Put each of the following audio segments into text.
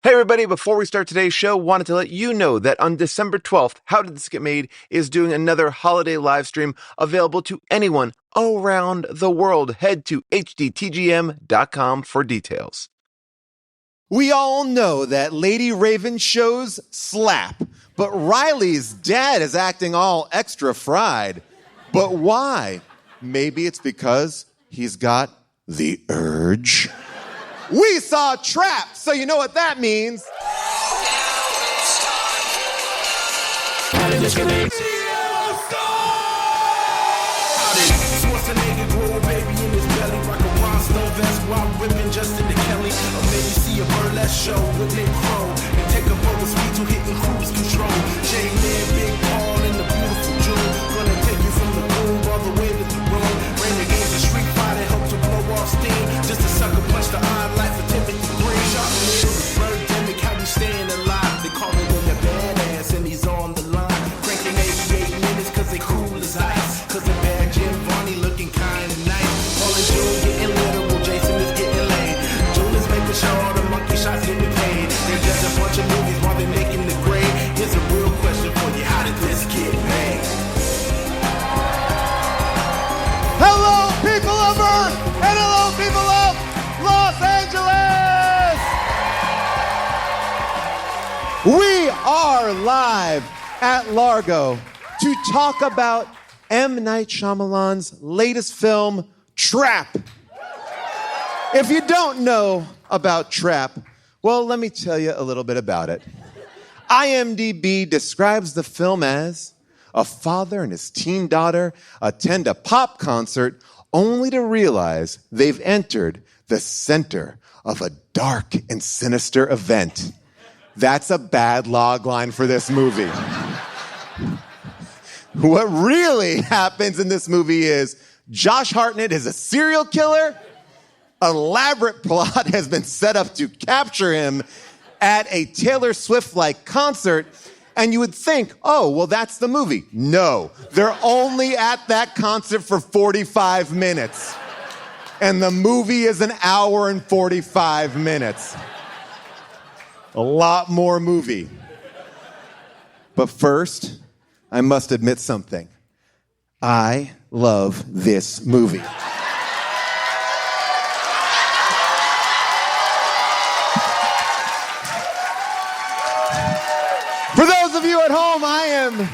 Hey everybody, before we start today's show, wanted to let you know that on December 12th, How Did This Get Made is doing another holiday live stream available to anyone around the world. Head to HDTGM.com for details. We all know that Lady Raven shows slap, but Riley's dad is acting all extra fried. But why? Maybe it's because he's got the urge. We saw Trap, so you know what that means. Show with Nick Crow and take up over speed to hitting cruise control. J-Man, Big Paul, and the beautiful June. Gonna take you from the groove all the way to the room. Renegades and Street Fighter help to blow off steam. Just a sucker punch the odd life for Timothy Green. Shot Birdemic, how we staying alive? They call him the badass and he's on the line. Cranking 88 minutes cause they cool as ice. Cause the bad Jim Varney looking kinda nice. Paul and June getting literal, Jason is getting laid. June is making sure the monkey shots getting paid. They judge a bunch of movies while they're making the grade. Here's a real question for you. How did this get made? Hello, people of Earth, and hello, people of Los Angeles! We are live at Largo to talk about M. Night Shyamalan's latest film, Trap. If you don't know about Trap, well, let me tell you a little bit about it. IMDb describes the film as a father and his teen daughter attend a pop concert only to realize they've entered the center of a dark and sinister event. That's a bad log line for this movie. What really happens in this movie is Josh Hartnett is a serial killer. Elaborate plot has been set up to capture him at a Taylor Swift-like concert, and you would think, oh, well, that's the movie. No, they're only at that concert for 45 minutes. And the movie is an hour and 45 minutes. A lot more movie. But first, I must admit something. I love this movie. For those of you at home, I am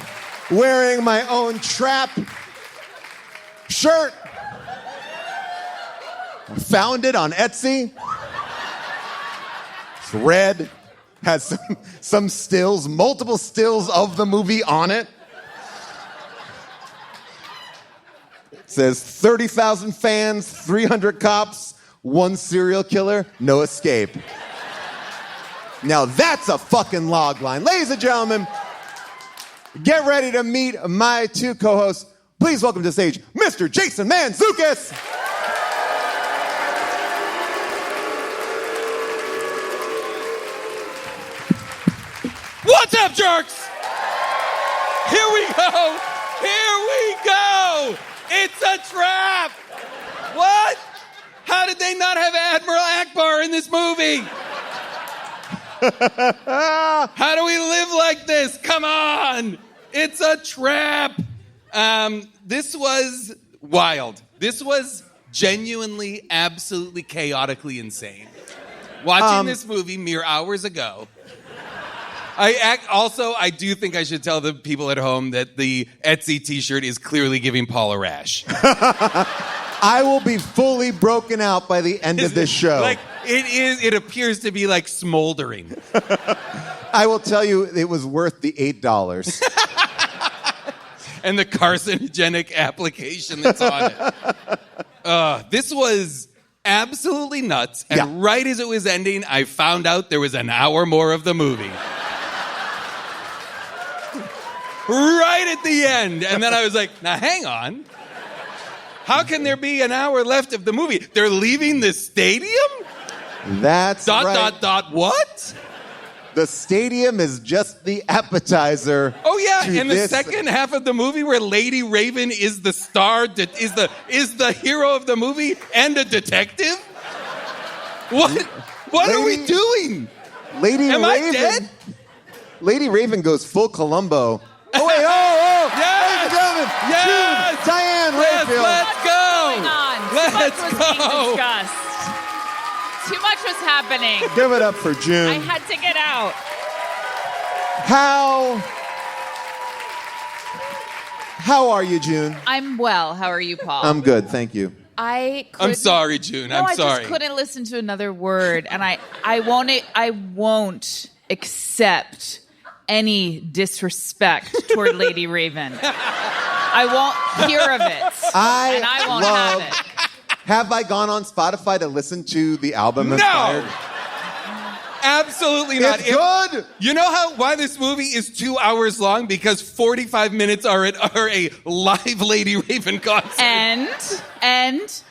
wearing my own Trap shirt. I found it on Etsy. It's red, has some stills, multiple stills of the movie on it. It says 30,000 fans, 300 cops, 1 serial killer, no escape. Now that's a fucking log line. Ladies and gentlemen, get ready to meet my two co-hosts. Please welcome to the stage, Mr. Jason Mantzoukas. What's up, jerks? Here we go. Here we go. It's a trap. What? How did they not have Admiral Akbar in this movie? How do we live like this? Come on. It's a trap. This was wild. This was genuinely, absolutely, chaotically insane. Watching this movie mere hours ago. I do think I should tell the people at home that the Etsy t-shirt is clearly giving Paul a rash. I will be fully broken out by the end of this show. Like, it appears to be like smoldering. I will tell you, it was worth the $8. And the carcinogenic application that's on it. This was absolutely nuts. And right as it was ending, I found out there was an hour more of the movie. Right at the end. And then I was like, now hang on. How can there be an hour left of the movie? They're leaving the stadium? That's right. What? The stadium is just the appetizer. Oh yeah, to and the this. second half of the movie where Lady Raven is the star, is the hero of the movie and a detective? What are we doing? Lady Am Raven. I dead? Lady Raven goes full Columbo. Oh wait! Oh! Yes! Ladies and gentlemen, Yes! June Diane Yes, Rayfield. let's go! Going on. Let's Too much was being go! discussed. Too much was happening. Give it up for June. I had to get out. How are you, June? I'm well. How are you, Paul? I'm good, thank you. I'm sorry, June. No, I'm sorry. I just couldn't listen to another word, and I won't accept any disrespect toward Lady Raven. I won't hear of it, and I won't have it. Have I gone on Spotify to listen to the album No! Inspired? Absolutely not. It's good. You know why this movie is 2 hours long? Because 45 minutes are a live Lady Raven concert. And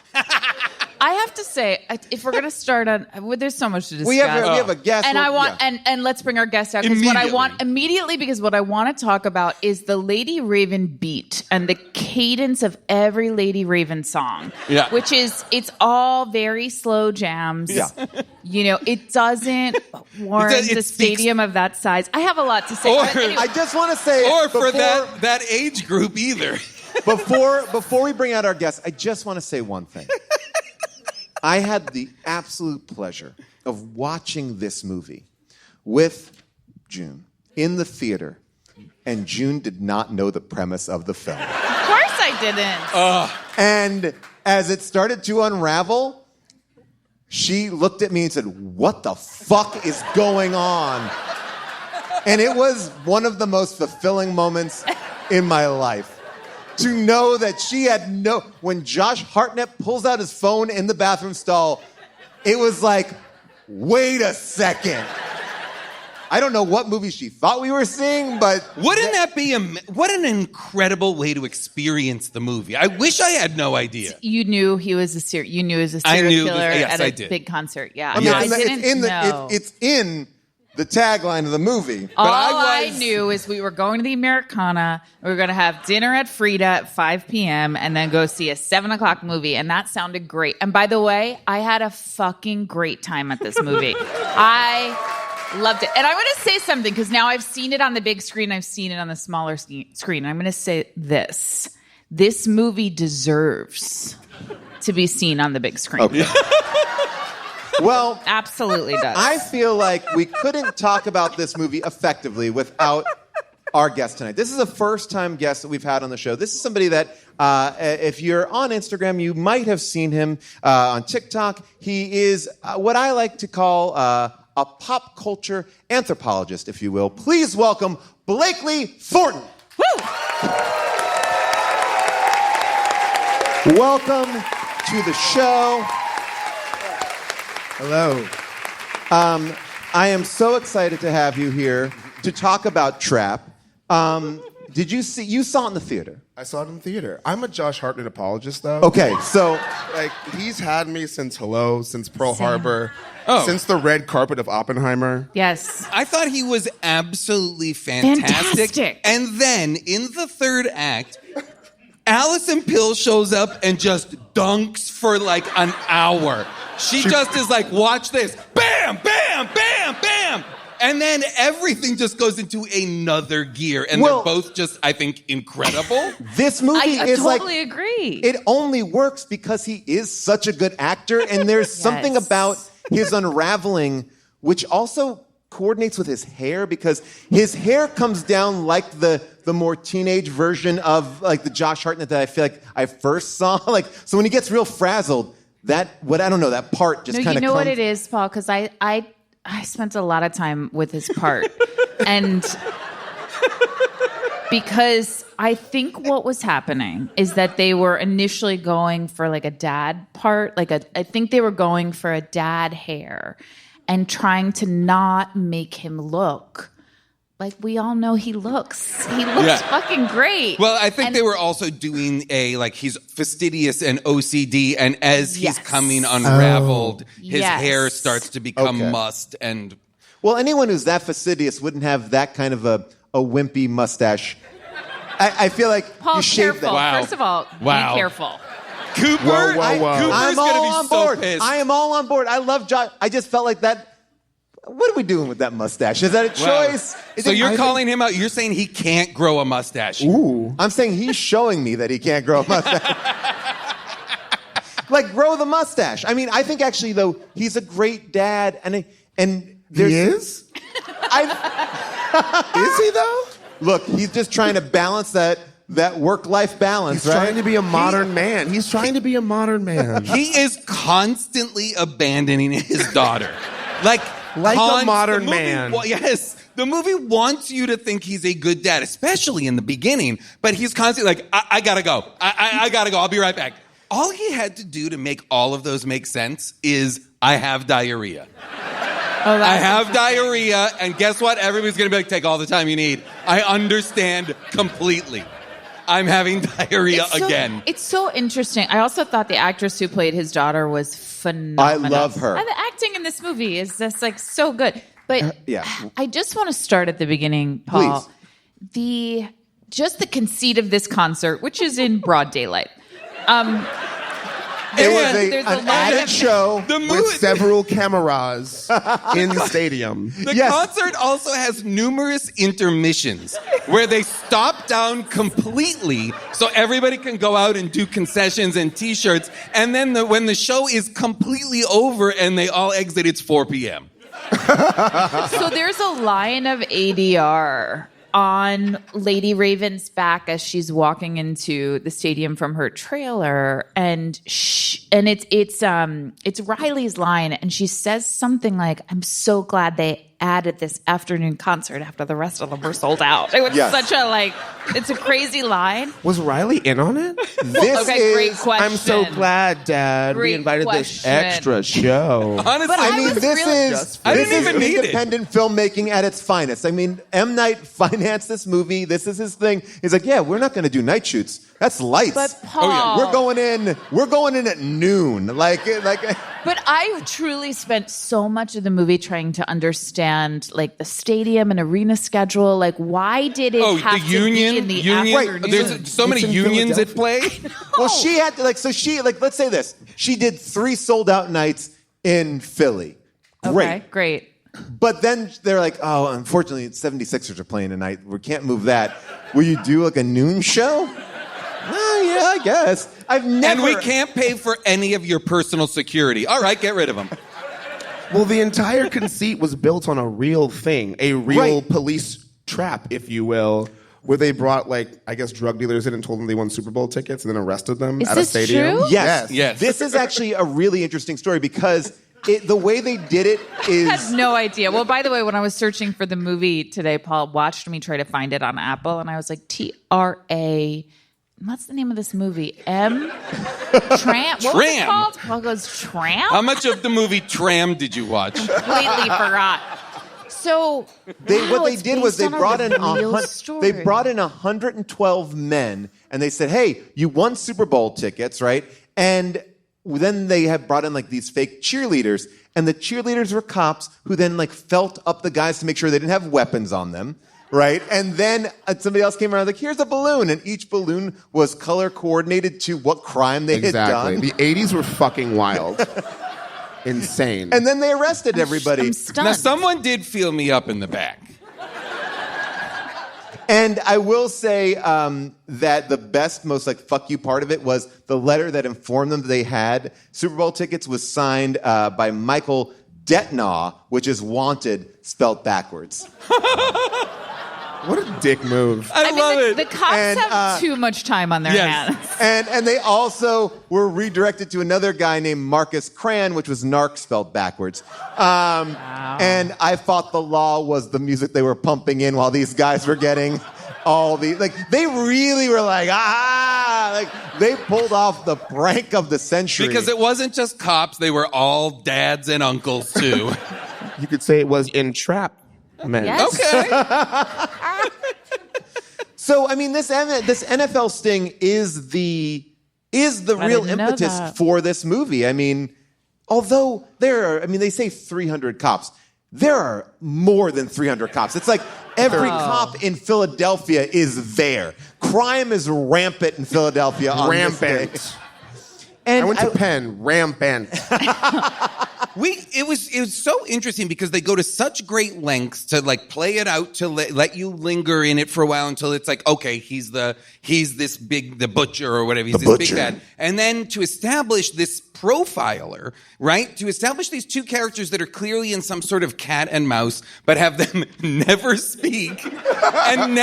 I have to say, if we're gonna start on, there's so much to discuss. We have a guest. And I want, yeah. and let's bring our guest out. Because what I want Immediately. because what I want to talk about is the Lady Raven beat and the cadence of every Lady Raven song. Yeah. Which is, it's all very slow jams. Yeah. You know, it doesn't warrant It a speaks- stadium of that size. I have a lot to say. Or- But anyway, I just want to say, Or for before, that age group either. before we bring out our guest, I just want to say one thing. I had the absolute pleasure of watching this movie with June in the theater, and June did not know the premise of the film. of course I didn't. And as it started to unravel, she looked at me and said, "What the fuck is going on?" And it was one of the most fulfilling moments in my life. To know that she had when Josh Hartnett pulls out his phone in the bathroom stall, it was like, wait a second. I don't know what movie she thought we were seeing, but... Wouldn't that be what an incredible way to experience the movie? I wish I had no idea. You knew he was a serial I knew killer yes, at a I did. big concert. Yeah, I mean, no, I it's didn't in know. it's in the tagline of the movie. All I I knew is we were going to the Americana. We were going to have dinner at Frida at 5 p.m. and then go see a 7 o'clock movie. And that sounded great. And by the way, I had a fucking great time at this movie. I loved it. And I'm going to say something because now I've seen it on the big screen. I've seen it on the smaller screen. I'm going to say this. This movie deserves to be seen on the big screen. Okay. Well, Absolutely does. I feel like we couldn't talk about this movie effectively without our guest tonight. This is a first-time guest that we've had on the show. This is somebody that, if you're on Instagram, you might have seen him on TikTok. He is what I like to call a pop culture anthropologist, if you will. Please welcome Blakely Thornton. Woo! Welcome to the show. Hello. I am so excited to have you here to talk about Trap. Did you saw it in the theater? I saw it in the theater. I'm a Josh Hartnett apologist, though. Okay, so Like, he's had me since Hello, since Pearl Harbor, Oh. since the red carpet of Oppenheimer. Yes. I thought he was absolutely fantastic. Fantastic. And then in the third act, Allison Pill shows up and just dunks for like an hour. She just is like, watch this. Bam, bam, bam, bam. And then everything just goes into another gear. And Well- they're both just, I think, incredible. this movie I is totally like agree. it only works because he is such a good actor, and there's something Yes. about his unraveling which also coordinates with his hair, because his hair comes down like the more teenage version of like the Josh Hartnett that I feel like I first saw. Like, so when he gets real frazzled, that part just No, kind you of know comes. what it is, Paul, because I spent a lot of time with his part. And because I think what was happening is that they were initially going for like a dad part, I think they were going for a dad hair and trying to not make him look like we all know he looks. He looks fucking great. Well, I think And- they were also doing he's fastidious and OCD, and as he's Yes. coming unraveled, his Yes. hair starts to become Okay. must. And Well, anyone who's that fastidious wouldn't have that kind of a wimpy mustache. I feel like Paul, you shave careful. that. Wow. First of all, Wow. be careful. Cooper, Whoa, whoa, whoa. Cooper's I'm gonna all be on so board. pissed. I am all on board. I love Josh. I just felt like that. What are we doing with that mustache? Is that a choice? So you're calling him out. You're saying he can't grow a mustache. Ooh. I'm saying he's showing me that he can't grow a mustache. Like, grow the mustache. I mean, I think actually, though, he's a great dad. And there's... He is? Is he, though? Look, he's just trying to balance that work-life balance, He's right? trying to be a modern man. He's trying to be a modern man. He is constantly abandoning his daughter. Like a modern the movie man. Yes. The movie wants you to think he's a good dad, especially in the beginning. But he's constantly like, I gotta go. I gotta go. I'll be right back. All he had to do to make all of those make sense is, I have diarrhea. I have diarrhea, and guess what? Everybody's gonna be like, take all the time you need. I understand completely. I'm having diarrhea again. It's so interesting. I also thought the actress who played his daughter was phenomenal. I love her. And the acting in this movie is just like so good. But yeah. I just want to start at the beginning, Paul. Please. The conceit of this concert, which is in broad daylight. It was there's a an lot added of- show. With several cameras in the stadium. The Yes. concert also has numerous intermissions where they stop down completely so everybody can go out and do concessions and T-shirts. And then when the show is completely over and they all exit, it's 4 p.m. So there's a line of ADR on Lady Raven's back as she's walking into the stadium from her trailer, and it's Riley's line, and she says something like, "I'm so glad they added this afternoon concert after the rest of them were sold out." It was such a it's a crazy line. Was Riley in on it? This Okay, great is... question. I'm so glad, Dad. We Great invited this question. extra show. Honestly, But I mean, was this really- is I didn't even need it. independent filmmaking at its finest. I mean, M. Night financed this movie. This is his thing. He's like, yeah, we're not going to do night shoots. That's lights. But Paul, We're going in at noon. Like. But I truly spent so much of the movie trying to understand, like, the stadium and arena schedule. Like, why did it have the union, to be in the union. afternoon? There's so many It's in unions at Philadelphia. play. Well, she had to let's say this. She did 3 sold out nights in Philly. Great. Okay, great. But then they're like, oh, unfortunately, the 76ers are playing tonight. We can't move that. Will you do like a noon show? Yeah, I guess. I've never. And we can't pay for any of your personal security. All right, get rid of them. Well, the entire conceit was built on a real thing, a real Right. police trap, if you will, where they brought, I guess, drug dealers in and told them they won Super Bowl tickets and then arrested them Is at a this stadium. true? Yes. Yes. This is actually a really interesting story because the way they did it I is. had no idea. Well, by the way, when I was searching for the movie today, Paul watched me try to find it on Apple, and I was like, TRA. What's the name of this movie? Tramp? What was it Tramp. called? Paul goes, Tramp? How much of the movie Tram did you watch? Completely forgot. So What they did was they brought in They 112 men, and they said, "Hey, you won Super Bowl tickets, right?" And then they had brought in these fake cheerleaders, and the cheerleaders were cops who then felt up the guys to make sure they didn't have weapons on them, right? And then somebody else came around here's a balloon, and each balloon was color coordinated to what crime they had Exactly. done. The 80s were fucking wild. Insane. And then they arrested everybody. I'm stunned. Now, someone did feel me up in the back. And I will say that the best, most fuck you part of it was the letter that informed them that they had Super Bowl tickets was signed by Michael Detnaw, which is wanted spelled backwards. What a dick move. I love it. The cops And, have too much time on their Yes. hands. And they also were redirected to another guy named Marcus Cran, which was narc spelled backwards. And I thought the law was the music they were pumping in while these guys were getting all the they really were they pulled off the prank of the century. Because it wasn't just cops, they were all dads and uncles, too. You could say it was entrapment. Yes. Okay. So, I mean, this NFL sting is the real didn't know impetus that. for this movie. I mean, although they say 300 cops. There are more than 300 cops. It's like every cop in Philadelphia is there. Crime is rampant in Philadelphia on this day. Rampant. And I went to Penn. Rampant. it was so interesting because they go to such great lengths to like play it out to let you linger in it for a while until it's like, okay, he's this big, the butcher or whatever, he's this big bad. And then to establish this profiler, right? To establish these two characters that are clearly in some sort of cat and mouse, but have them never speak and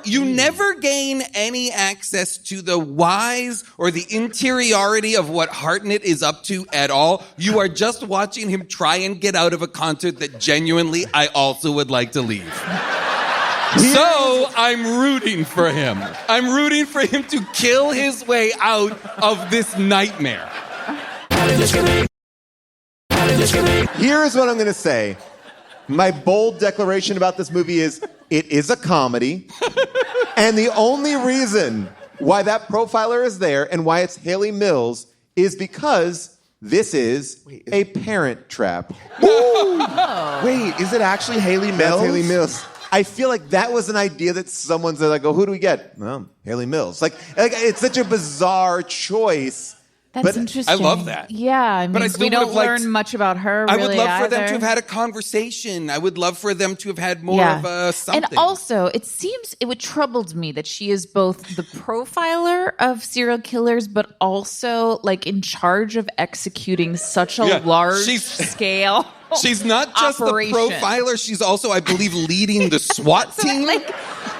you never gain any access to the whys or the interiority of what Hartnett is up to at all. You are just watching him try and get out of a concert that genuinely I also would like to leave. So I'm rooting for him. I'm rooting for him to kill his way out of this nightmare. Here's what I'm going to say. My bold declaration about this movie is it is a comedy. And the only reason why that profiler is there and why it's Haley Mills is because this is a parent trap. Wait, is it actually Haley Mills? That's Haley Mills. I feel like that was an idea that someone said, like, oh, who do we get? Well, Haley Mills. Like it's such a bizarre choice. That's interesting. I love that. Yeah, I mean, we don't learn much about her. I really would love for them either. to have had a conversation. I would love for them to have had more of a something. And also, it troubled me that she is both the profiler of serial killers, but also like in charge of executing such a large scale. She's not just operation. the profiler. She's also, I believe, leading the SWAT team.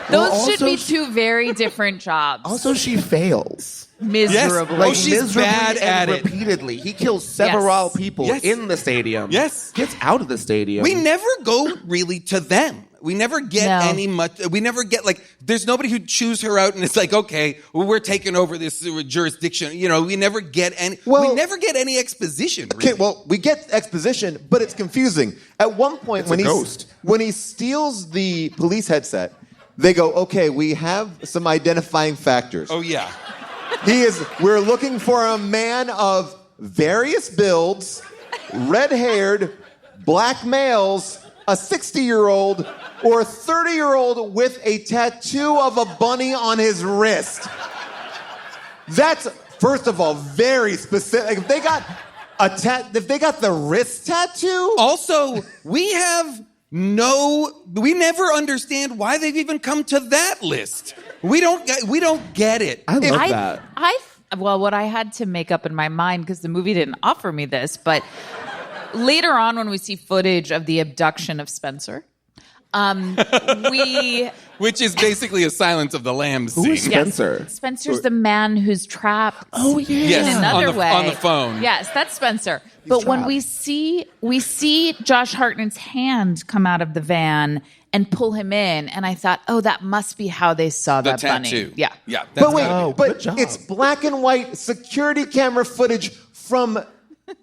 Those should be two very different jobs. Also, she fails. Miserably. Like, she's miserably bad at and it. Repeatedly. He kills several people in the stadium. Yes. Gets out of the stadium. We never go really to them. We never get we never get there's nobody who'd choose her out and it's like, okay, well, we're taking over this jurisdiction. You know, we never get any exposition. Really. Okay, well, we get exposition, but it's confusing. At one point, when he steals the police headset, they go, okay, we have some identifying factors. Oh, yeah. We're looking for a man of various builds, red-haired, black males, a 60-year-old, or a 30-year-old with a tattoo of a bunny on his wrist. That's, first of all, very specific. If they got the wrist tattoo. Also, we never understand why they've even come to that list. We don't get it. I love that. Well, what I had to make up in my mind, because the movie didn't offer me this, but later on when we see footage of the abduction of Spencer, which is basically a Silence of the Lambs scene. Who is Spencer? Yes. Spencer's the man who's trapped in another way. On the phone. Yes, that's Spencer. But when we see Josh Hartnett's hand come out of the van and pull him in, and I thought, oh, that must be how they saw that tattoo. bunny. Yeah. Yeah. But wait, it's black and white security camera footage from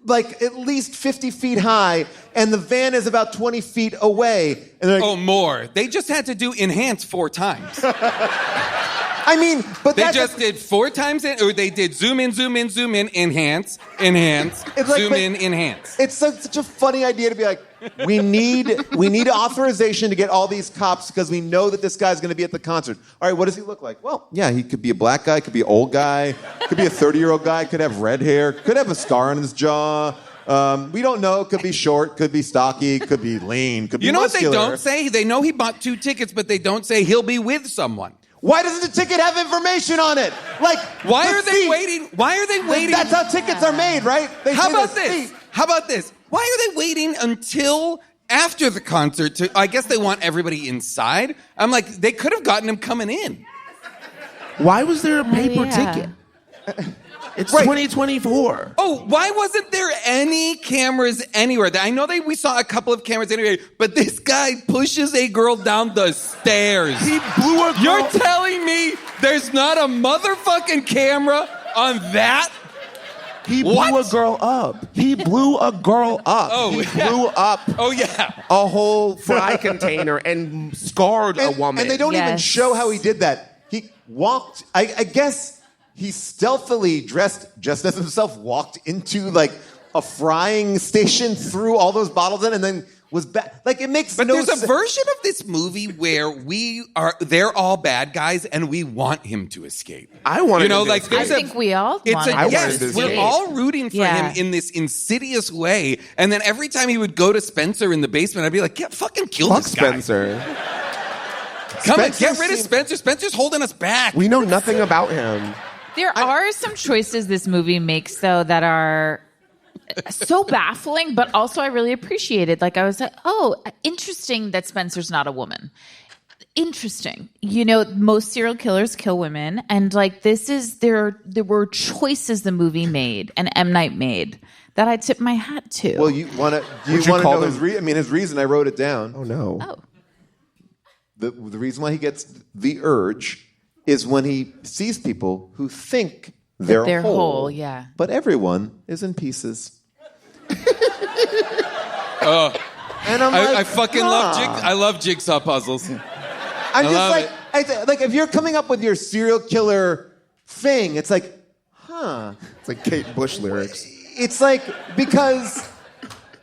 like at least 50 feet high, and the van is about 20 feet away. And more. They just had to do enhance 4 times. I mean, but they just did 4 times, or they did zoom in, enhance, zoom in, enhance. It's such a funny idea to be like, we need authorization to get all these cops because we know that this guy's going to be at the concert. All right, what does he look like? Well, yeah, he could be a black guy, could be an old guy, could be a 30-year-old guy, could have red hair, could have a scar on his jaw. We don't know. Could be short, could be stocky, could be lean, could be muscular. What they don't say? They know he bought 2 tickets, but they don't say he'll be with someone. Why doesn't the ticket have information on it? Like, why are they waiting? Why are they waiting? That's how tickets are made, right? How about this? Why are they waiting until after the concert I guess they want everybody inside? I'm like, they could have gotten him coming in. Why was there a paper ticket? It's 2024. Oh, why wasn't there any cameras anywhere? I know we saw a couple of cameras anyway, but this guy pushes a girl down the stairs. He blew a girl. You're telling me there's not a motherfucking camera on that? He blew a girl up. He blew a girl up. Oh, he blew up. Oh, yeah. A whole fry container and scarred a woman. And they don't even show how he did that. He walked, I guess he stealthily dressed just as himself, walked into like a frying station, threw all those bottles in, and then was bad. Like, it makes But no there's sense. a version of this movie where they're all bad guys and we want him to escape. I want You know, him to like escape. I think we all It's want a him I to wanted yes. to escape. We're all rooting for Yeah. him in this insidious way, and then every time he would go to Spencer in the basement, I'd be like, "Yeah, fucking kill Fuck this guy. Spencer. Come and Spencer get rid of seemed- Spencer. Spencer's holding us back." We know nothing about him. There are some choices this movie makes, though, that are so baffling, but also I really appreciated. Like, I was like, oh, interesting that Spencer's not a woman. Interesting. You know, most serial killers kill women, and like there were choices the movie made and M. Night made that I tip my hat to. Well, you want to call know them- his reason? I wrote it down. Oh no. oh. The reason why he gets the urge is when he sees people who think they're whole, yeah. But everyone is in pieces. And I'm I like, fucking I love jigsaw puzzles. I'm just love like, it. like if you're coming up with your serial killer thing, it's like, huh? It's like Kate Bush lyrics. It's like because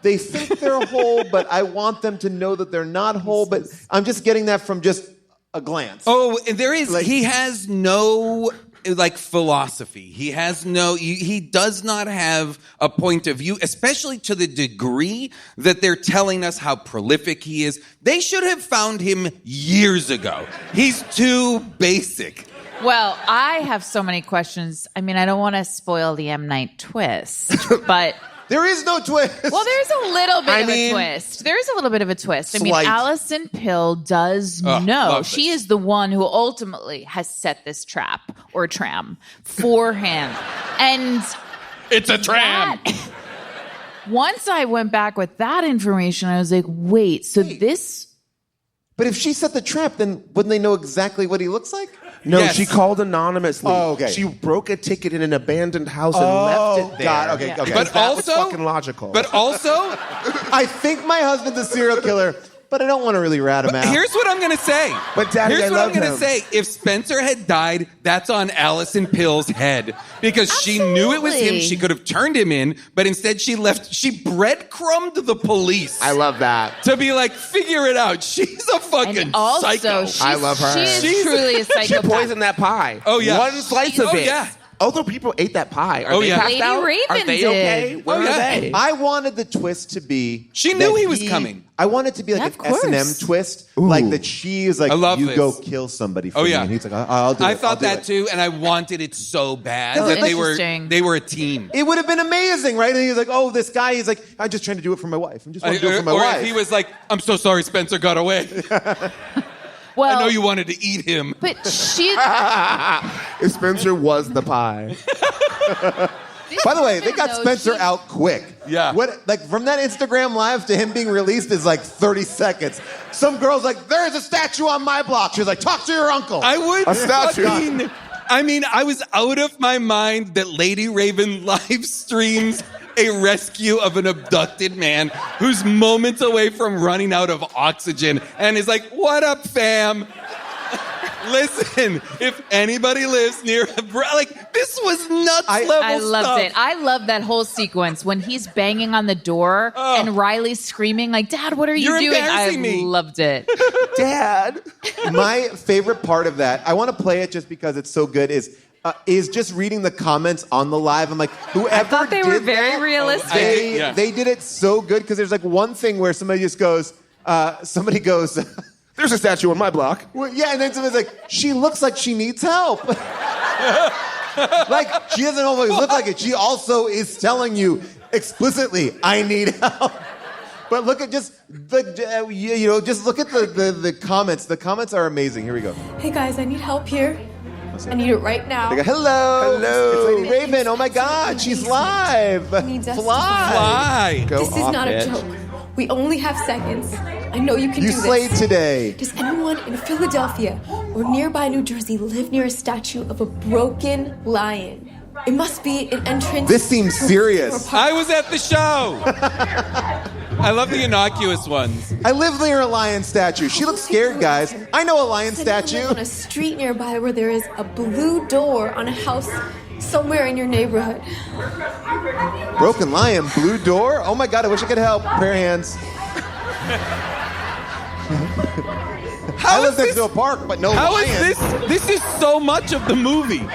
they think they're whole, but I want them to know that they're not whole. But I'm just getting that from just a glance. Oh, and there is. Like- He has no like philosophy. He has no. He does not have a point of view, especially to the degree that they're telling us how prolific he is. They should have found him years ago. He's too basic. Well, I have so many questions. I mean, I don't want to spoil the M. Night twist, but There is no twist. well, there's a little bit of mean, a twist. There is a little bit of a twist. I mean, slight. Allison Pill does know. love She this. is the one who ultimately has set this trap or tram for him. And It's a tram. that, once I went back with that information, I was like, wait, so this... But if she set the trap, then wouldn't they know exactly what he looks like? No, Yes. she called anonymously. Oh, okay. She broke a ticket in an abandoned house and left it there. God. Okay, Yeah. okay. But That was also, fucking logical. But also, I think my husband's a serial killer, but I don't want to really rat him out. here's what I'm gonna say. But, Daddy, here's I what I'm love gonna him. say. If Spencer had died, that's on Allison Pill's head because she knew it was him. Absolutely. She could have turned him in, but instead she left. She breadcrumbed the police. I love that. to be like, figure it out. She's a fucking And also, psycho. she's, I love her. she is She's- truly a She psychopath. poisoned that pie. Oh, yeah. One slice of Oh, it. yeah. Other people ate that pie. Are Oh, they yeah. passed Lady out? Raven Are they did. okay? Where Oh, are yeah. they? I wanted the twist to be. She knew that he was coming. I want it to be like Yeah, an of S&M course. twist, like that she is like, I love you this. go kill somebody for Oh, me. yeah. And he's like, I'll do it. I I'll thought do that it. too, and I wanted it so bad That's that interesting. they were a team. It would have been amazing, right? And he's like, oh, this guy, he's like, I'm just trying to do it for my wife. I'm just want to do it for my or wife. if he was like, I'm so sorry Spencer got away. Well, I know you wanted to eat him. but she... If Spencer was the pie. By the way, they got No, Spencer she- out quick. Yeah. What, like, from that Instagram live to him being released is like 30 seconds. Some girl's like, there's a statue on my block. She's like, talk to your uncle. I would A statue. fucking... I mean, I was out of my mind that Lady Raven live streams a rescue of an abducted man who's moments away from running out of oxygen and is like, what up, fam? Listen, if anybody lives near, like, this was nuts level I loved stuff. it. I love that whole sequence when he's banging on the door and Riley's screaming like, Dad, what are you You're doing? I embarrassing me. loved it. Dad. My favorite part of that, I want to play it just because it's so good, is just reading the comments on the live. I'm like, whoever I thought they were did very that, realistic. They did it so good because there's like one thing where somebody just goes, somebody goes, There's a statue on my block. well, yeah, and then somebody's like, she looks like she needs help. Like, she doesn't always look like it. She also is telling you explicitly, I need help. But look at just just look at the comments. The comments are amazing. Here we go. Hey guys, I need help here. I need it right now. They go, hello. Hello. It's Lady Raven. Oh my God, she's live. Needs us to Fly. Why? Go This is off, not bitch. a joke. We only have seconds. I know you can You do slayed this. today. Does anyone in Philadelphia or nearby New Jersey live near a statue of a broken lion? It must be an entrance. This seems serious. I was at the show. I love the innocuous ones. I live near a lion statue. She looks scared, guys. I know a lion Does anyone statue. live on a street nearby where there is a blue door on a house somewhere in your neighborhood. Broken lion, blue door. Oh my God, I wish I could help. Pair of hands. I live next to a park, but no How lion. is this? This is so much of the movie.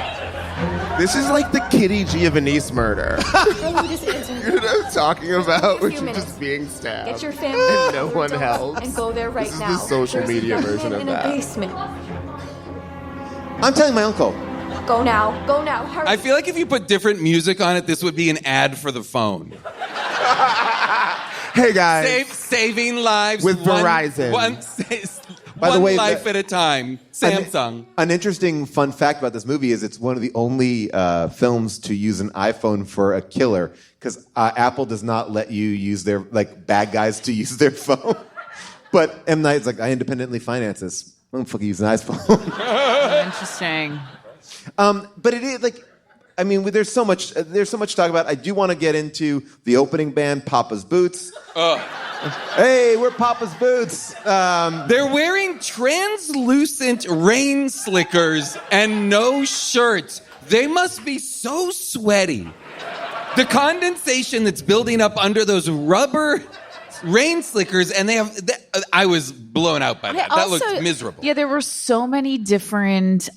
This is like the Kitty Giovanni's murder. Then you just answer. You know what I'm talking about? Few Which is minutes. just being stabbed. Get your family And no your one dog, helps. and go there right This is now. the social There's a media young version man of in that. a basement. I'm telling my uncle. Go now. Go now. Hurry. I feel like if you put different music on it, this would be an ad for the phone. Hey guys. Saving lives With Verizon. By the one way, life at a time. Samsung. An interesting fun fact about this movie is it's one of the only films to use an iPhone for a killer because Apple does not let you use their bad guys to use their phone. But M. Night's like, I independently finance this. I don't fucking use an iPhone. Interesting. But it is there's so much to talk about. I do want to get into the opening band, Papa's Boots. Hey, we're Papa's Boots. They're wearing translucent rain slickers and no shirts. They must be so sweaty. The condensation that's building up under those rubber rain slickers, and I was blown out by that. That looked miserable. Yeah, there were so many different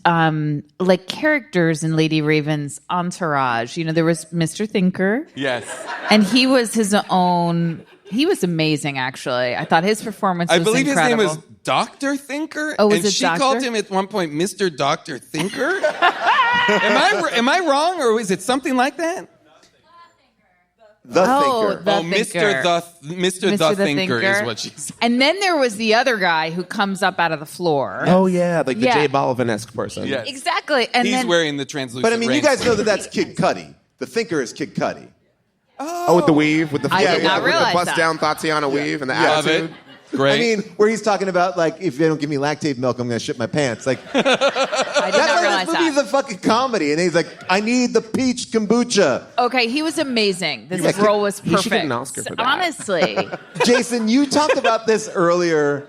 characters in Lady Raven's entourage. You know, there was Mr. Thinker. Yes. And he was his own. He was amazing, actually. I thought his performance was incredible. incredible. His name was Dr. Thinker. Oh, was and it she Doctor? called him at one point Mr. Dr. Thinker. Am I wrong, or is it something like that? The Thinker. Mr. The Thinker is what she said. And then there was the other guy who comes up out of the floor. Oh yeah, like the Yeah. J Balvin-esque person. Yes. Exactly. And He's then wearing the translucent But I mean, you rain guys know slickers. that that's Kid Cudi. The Thinker is Kid Cudi. Oh, with the weave, with the I did not with realize the bust that. down Tatiana weave and the Love attitude. it. Great. I mean, where he's talking about if they don't give me lactate milk, I'm going to shit my pants. I did not That's why realize this movie's that. a fucking comedy, and he's like, I need the peach kombucha. Okay, he was amazing. This Yeah, role was he perfect. should get an Oscar for that. Honestly. Jason, you talked about this earlier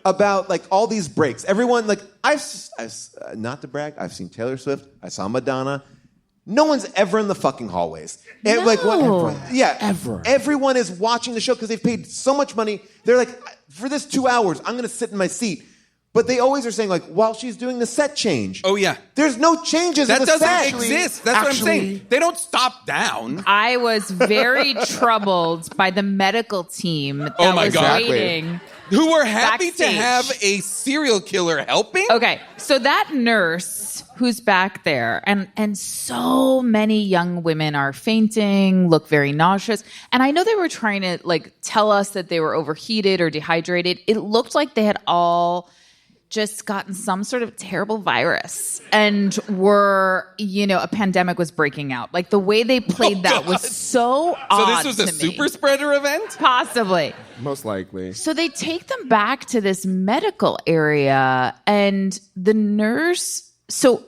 about all these breaks. Everyone I've not to brag, I've seen Taylor Swift, I saw Madonna. No one's ever in the fucking hallways. And, No. Ever. Everyone is watching the show because they've paid so much money. They're like, for this 2 hours, I'm going to sit in my seat. But they always are saying while she's doing the set change. Oh, yeah. There's no changes in That the doesn't set. exist. That's what I'm saying. They don't stop down. I was very troubled by the medical team that Oh my was God. waiting. Who were happy Backstage. to have a serial killer helping? Okay, so that nurse who's back there, and so many young women are fainting, look very nauseous. And I know they were trying to tell us that they were overheated or dehydrated. It looked like they had all just gotten some sort of terrible virus and a pandemic was breaking out. The way they played that was so So odd this was a to me. super spreader event? Possibly. Most likely. So they take them back to this medical area, and the nurse. So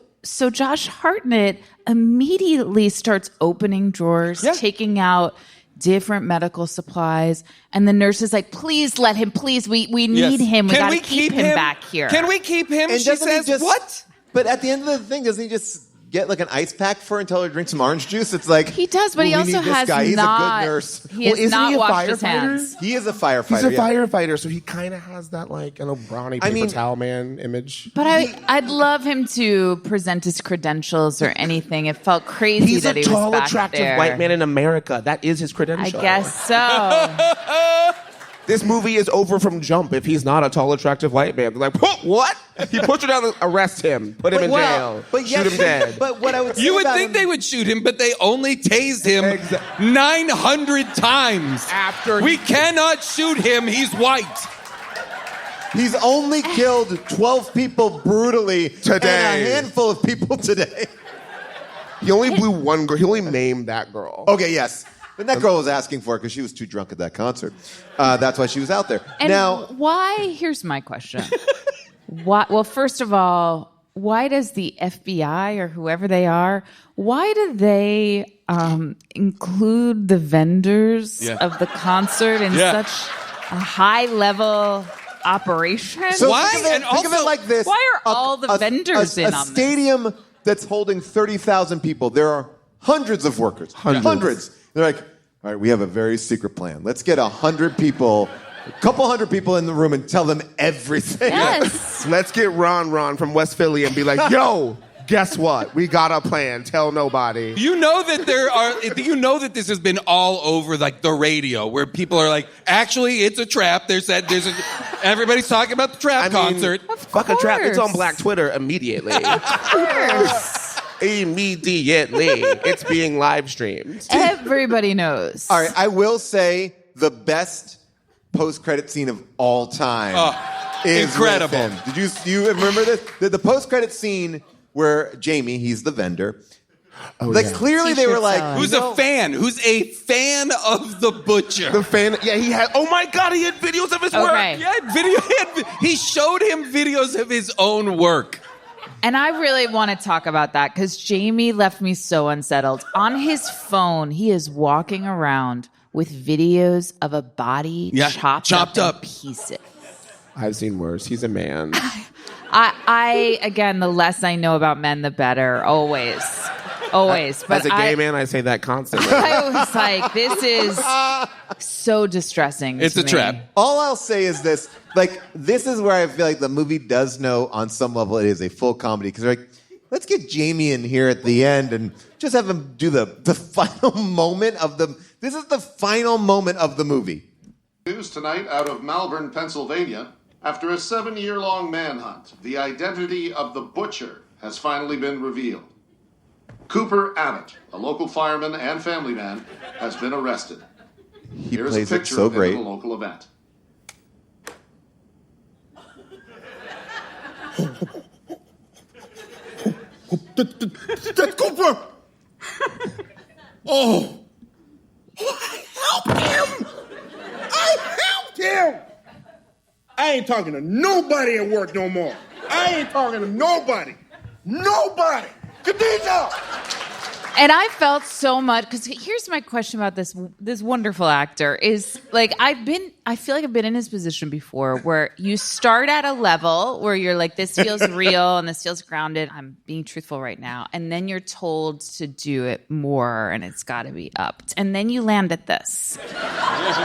Josh Hartnett immediately starts opening drawers, taking out different medical supplies, and the nurse is like, "Please let him. Please, we need him. We Can got to we keep him back here." Can we keep him? And She doesn't he says, just, what? But at the end of the thing, doesn't he just get an ice pack for her and tell her to drink some orange juice? It's like He does, but he we also need this has guy. He's not. a good nurse. He has isn't not he a washed his firefighter? hands. He is a firefighter. He's a yeah. firefighter, so he kind of has that brownie paper towel man image. But I'd love him to present his credentials or anything. It felt crazy He's that a he tall, was back attractive there. white man in America. That is his I credential. guess so. This movie is over from jump if he's not a tall, attractive white man. They're like, what? He pushed her down, arrest him, put him in jail, But shoot him dead. But what I would say You would about think him- they would shoot him, but they only tased him 900 times. We cannot shoot him. He's white. He's only killed 12 people brutally Today. and a handful of people today. He only blew one girl. He only maimed that girl. Okay, yes. And that girl was asking for it because she was too drunk at that concert. That's why she was out there. And now, why? Here's my question. Why, well, first of all, why does the FBI or whoever they are, why do they include the vendors of the concert in such a high-level operation? so Why? Think of it, And think of it also, like this. why are all the vendors in a on this? stadium that's holding 30,000 people. There are hundreds of workers. Hundreds. They're like, all right, we have a very secret plan. Let's get 100 people a couple hundred people in the room and tell them everything. Yes. Let's get Ron from West Philly and be like, yo, guess what? We got a plan. Tell nobody. You know that this has been all over like the radio where people are like, actually, it's a trap. Everybody's talking about the trap concert. Fuck a trap. It's on Black Twitter immediately. Immediately. It's being live streamed. Everybody knows. All right, I will say the best post-credit scene of all time is incredible. with him. Do you remember this? The post-credit scene where Jamie, he's the vendor. Clearly they were like, Who's a fan of the butcher? The fan, yeah, he had, oh my God, he had videos of his work. Okay. He showed him videos of his own work. And I really want to talk about that because Jamie left me so unsettled. On his phone, he is walking around with videos of a body chopped up in pieces. I've seen worse. He's a man. I again, the less I know about men, the better. Always. But as a gay man, I say that constantly. I was like, this is so distressing. It's to a me. trap. all I'll say is this. Like, this is where I feel like the movie does know on some level it is a full comedy. Because they're like, let's get Jamie in here at the end and just have him do the final moment of the... This is the final moment of the movie. News tonight out of Malvern, Pennsylvania. After a 7-year-long manhunt, the identity of the butcher has finally been revealed. Cooper Abbott, a local fireman and family man, has been arrested. He Here's plays a it picture so of him great. at a local event. That's Cooper! Oh, I helped him! I ain't talking to nobody at work no more. I ain't talking to nobody. Nobody! Khadijah! And I felt so much because here's my question about this wonderful actor is like I feel like I've been in his position before where you start at a level where you're like, this feels real and this feels grounded. I'm being truthful right now. And then you're told to do it more and it's got to be upped. And then you land at this.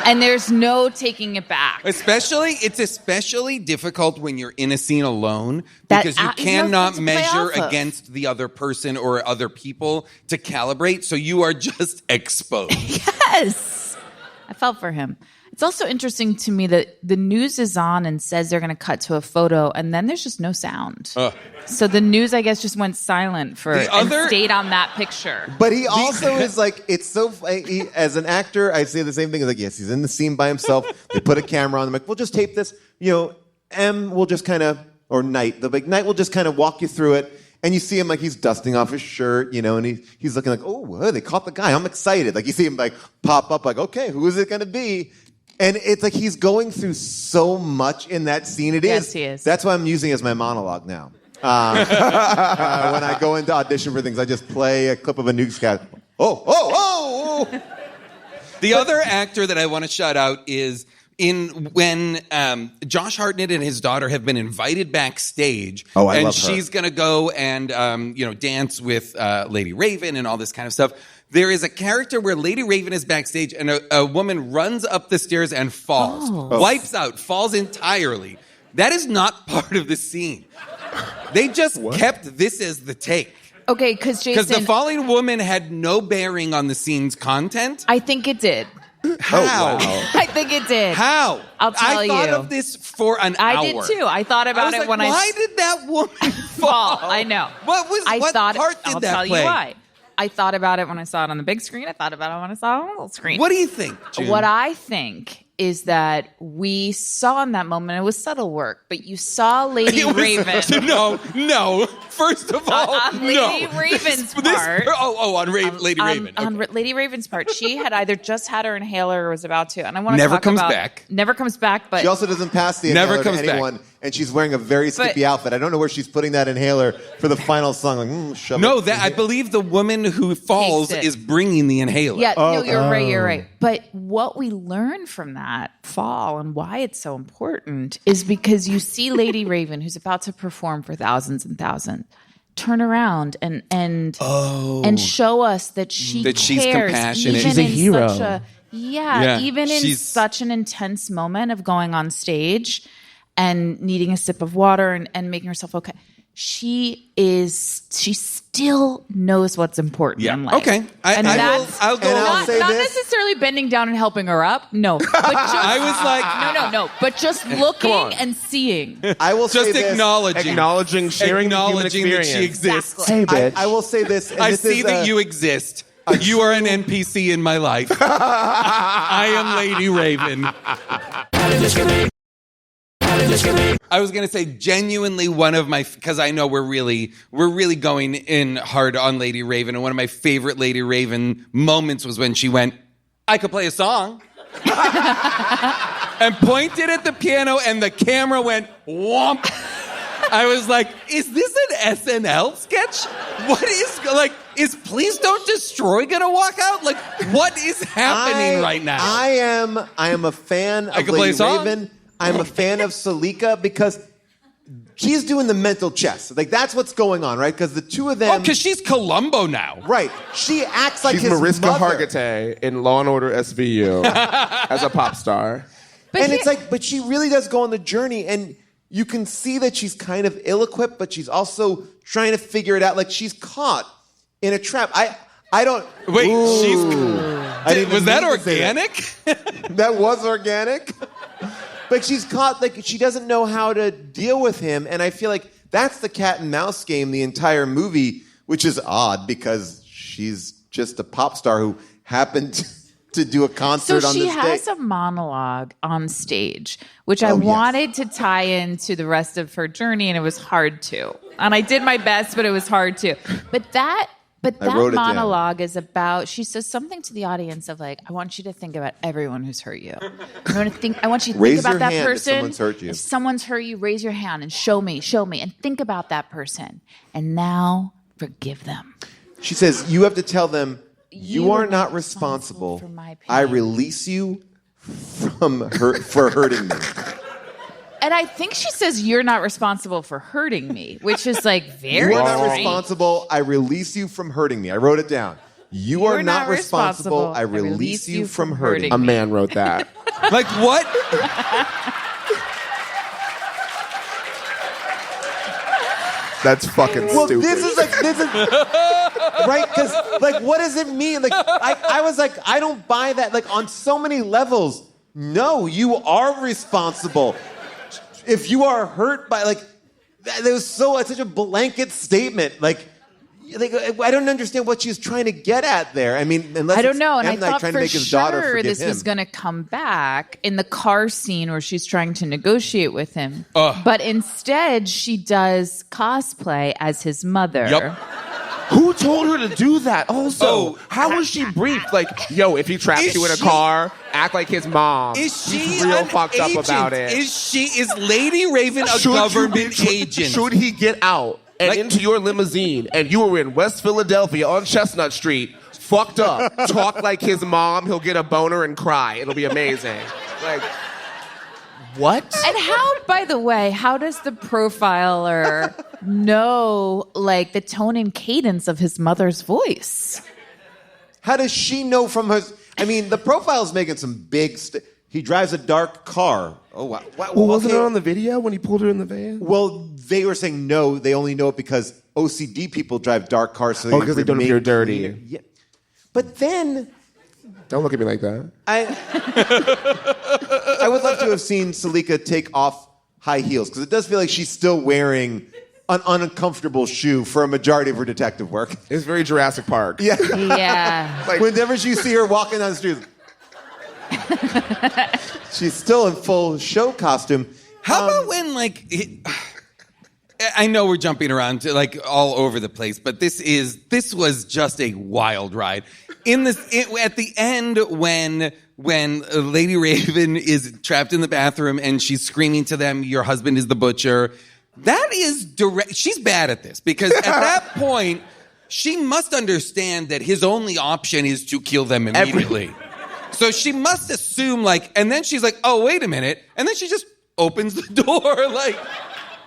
And there's no taking it back. It's especially difficult when you're in a scene alone because you cannot measure against the other person or other people to calibrate, so you are just exposed. Yes. I felt for him. It's also interesting to me that the news is on and says they're going to cut to a photo, and then there's just no sound. So the news, I guess, just went silent and stayed on that picture. But he also is like, it's so, as an actor, I say the same thing. Like, yes, he's in the scene by himself. They put a camera on him. Like, we'll just tape this. M will just kind of, or Knight, the big Knight will just kind of walk you through it. And you see him like he's dusting off his shirt, and he's looking like, oh, they caught the guy. I'm excited. Like you see him like pop up like, okay, who is it going to be? And it's like he's going through so much in that scene. Yes, he is. That's why I'm using it as my monologue now. When I go into audition for things, I just play a clip of a newscast. Oh. The other actor that I want to shout out is when Josh Hartnett and his daughter have been invited backstage, I love her. She's going to go and dance with Lady Raven and all this kind of stuff. There is a character where Lady Raven is backstage and a woman runs up the stairs and falls, wipes out, falls entirely. That is not part of the scene. They just kept this as the take. Okay, because the falling woman had no bearing on the scene's content. I think it did. How? I think it did. How? I'll tell you. I thought of this for an hour. I did too. I thought about it when why did that woman fall? I know. What part did I'll that tell play? you why. I thought about it when I saw it on the big screen. I thought about it when I saw it on the little screen. What do you think, June? What I think is that we saw in that moment, it was subtle work, but you saw Lady Raven. No. First of all, on Lady Raven's part. On Lady Raven. On Lady Raven's part, she had either just had her inhaler or was about to. And I want to Never talk comes about, back. Never comes back, but She also doesn't pass the Never inhaler comes to anyone, back. and she's wearing a very skippy outfit. I don't know where she's putting that inhaler for the final song. Like, shove it. I believe the woman who falls is bringing the inhaler. yeah, no, you're right. But what we learn from that fall and why it's so important is because you see Lady Raven, who's about to perform for thousands and thousands, turn around and show us that she That she's cares, compassionate. even She's a in hero. such Yeah, even in such an intense moment of going on stage and needing a sip of water and making herself okay. She still knows what's important in life. Okay. I'll go. Not necessarily bending down and helping her up. No. But just, I was like, no. But just looking and seeing. I will just say this. acknowledging, sharing acknowledging the human that experience. she exists. Hey, bitch. I will say this. And I this see is, that you exist. You are an NPC in my life. I am Lady Raven. I was gonna say genuinely one of my, because I know we're really going in hard on Lady Raven, and one of my favorite Lady Raven moments was when she went, "I could play a song," and pointed at the piano, and the camera went whomp. I was like, "Is this an SNL sketch? What is Please Don't Destroy gonna walk out? Like, what is happening right now?" I am a fan of Lady Raven. I'm a fan of Salika because she's doing the mental chess. Like, that's what's going on, right? Because the two of them... Oh, because she's Columbo now. Right. She acts like she's his Mariska mother. Hargitay in Law & Order SVU as a pop star. But she really does go on the journey, and you can see that she's kind of ill-equipped, but she's also trying to figure it out. Like, she's caught in a trap. I don't... Wait, was that organic? That was organic? But she's caught, like, she doesn't know how to deal with him. And I feel like that's the cat and mouse game the entire movie, which is odd because she's just a pop star who happened to do a concert on this day. So she has a monologue on stage, which I wanted to tie into the rest of her journey, and it was hard to. And I did my best, but it was hard to. But that monologue is about, she says something to the audience of like, I want you to think about everyone who's hurt you. I want you to think about that person. If someone's hurt you. If someone's hurt you, raise your hand and show me, and think about that person. And now forgive them. She says, you have to tell them, you are not responsible for my pain. I release you for hurting me. And I think she says, you're not responsible for hurting me, which is like very You are not strange. responsible. I release you from hurting me. I wrote it down. You are not responsible. I release you from hurting me. A man wrote that. Like, what? That's fucking stupid. This is right? Because like, what does it mean? Like, I was like, I don't buy that. Like, on so many levels, no, you are responsible. If you are hurt by there was such a blanket statement. Like, I don't understand what she's trying to get at there. I mean, unless I don't know, and M. I Night thought trying for to make his daughter sure forgive this him. was going to come back in the car scene where she's trying to negotiate with him. But instead, she does cosplay as his mother. Yep. Who told her to do that? Also, how was she briefed? Like, yo, if he traps you in a car, act like his mom. Is she He's real fucked agent? up about it. Is Lady Raven a government agent? Should he get out and into your limousine and you were in West Philadelphia on Chestnut Street, fucked up, talk like his mom, he'll get a boner and cry. It'll be amazing. Like, what? And how, by the way, how does the profiler know, like, the tone and cadence of his mother's voice? How does she know from her? I mean, the profile's making some big... He drives a dark car. Oh, wow. Well, wasn't it on the video when he pulled her in the van? Well, they were saying no, they only know it because OCD people drive dark cars. So because they don't appear dirty. Yeah. But then... Don't look at me like that. I would love to have seen Salika take off high heels, because it does feel like she's still wearing an uncomfortable shoe for a majority of her detective work. It's very Jurassic Park. Yeah. Yeah. Like, whenever you see her walking down the street, she's still in full show costume. How about when, like... I know we're jumping around to all over the place, but this was just a wild ride. At the end, when Lady Raven is trapped in the bathroom and she's screaming to them, "Your husband is the butcher," that is direct. She's bad at this because at that point she must understand that his only option is to kill them immediately. So she must assume and then she's like, "Oh, wait a minute," and then she just opens the door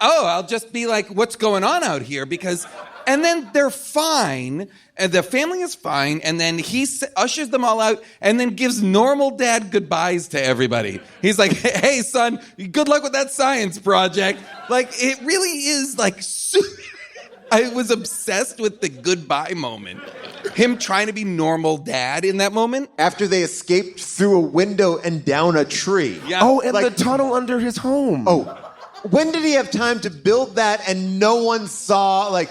Oh, I'll just be like, what's going on out here? Because And then they're fine, and the family is fine, and then he ushers them all out and then gives normal dad goodbyes to everybody. He's like, hey, son, good luck with that science project. Like, it really is like... I was obsessed with the goodbye moment. Him trying to be normal dad in that moment. After they escaped through a window and down a tree. Yeah. Oh, and the tunnel under his home. Oh, when did he have time to build that and no one saw, like,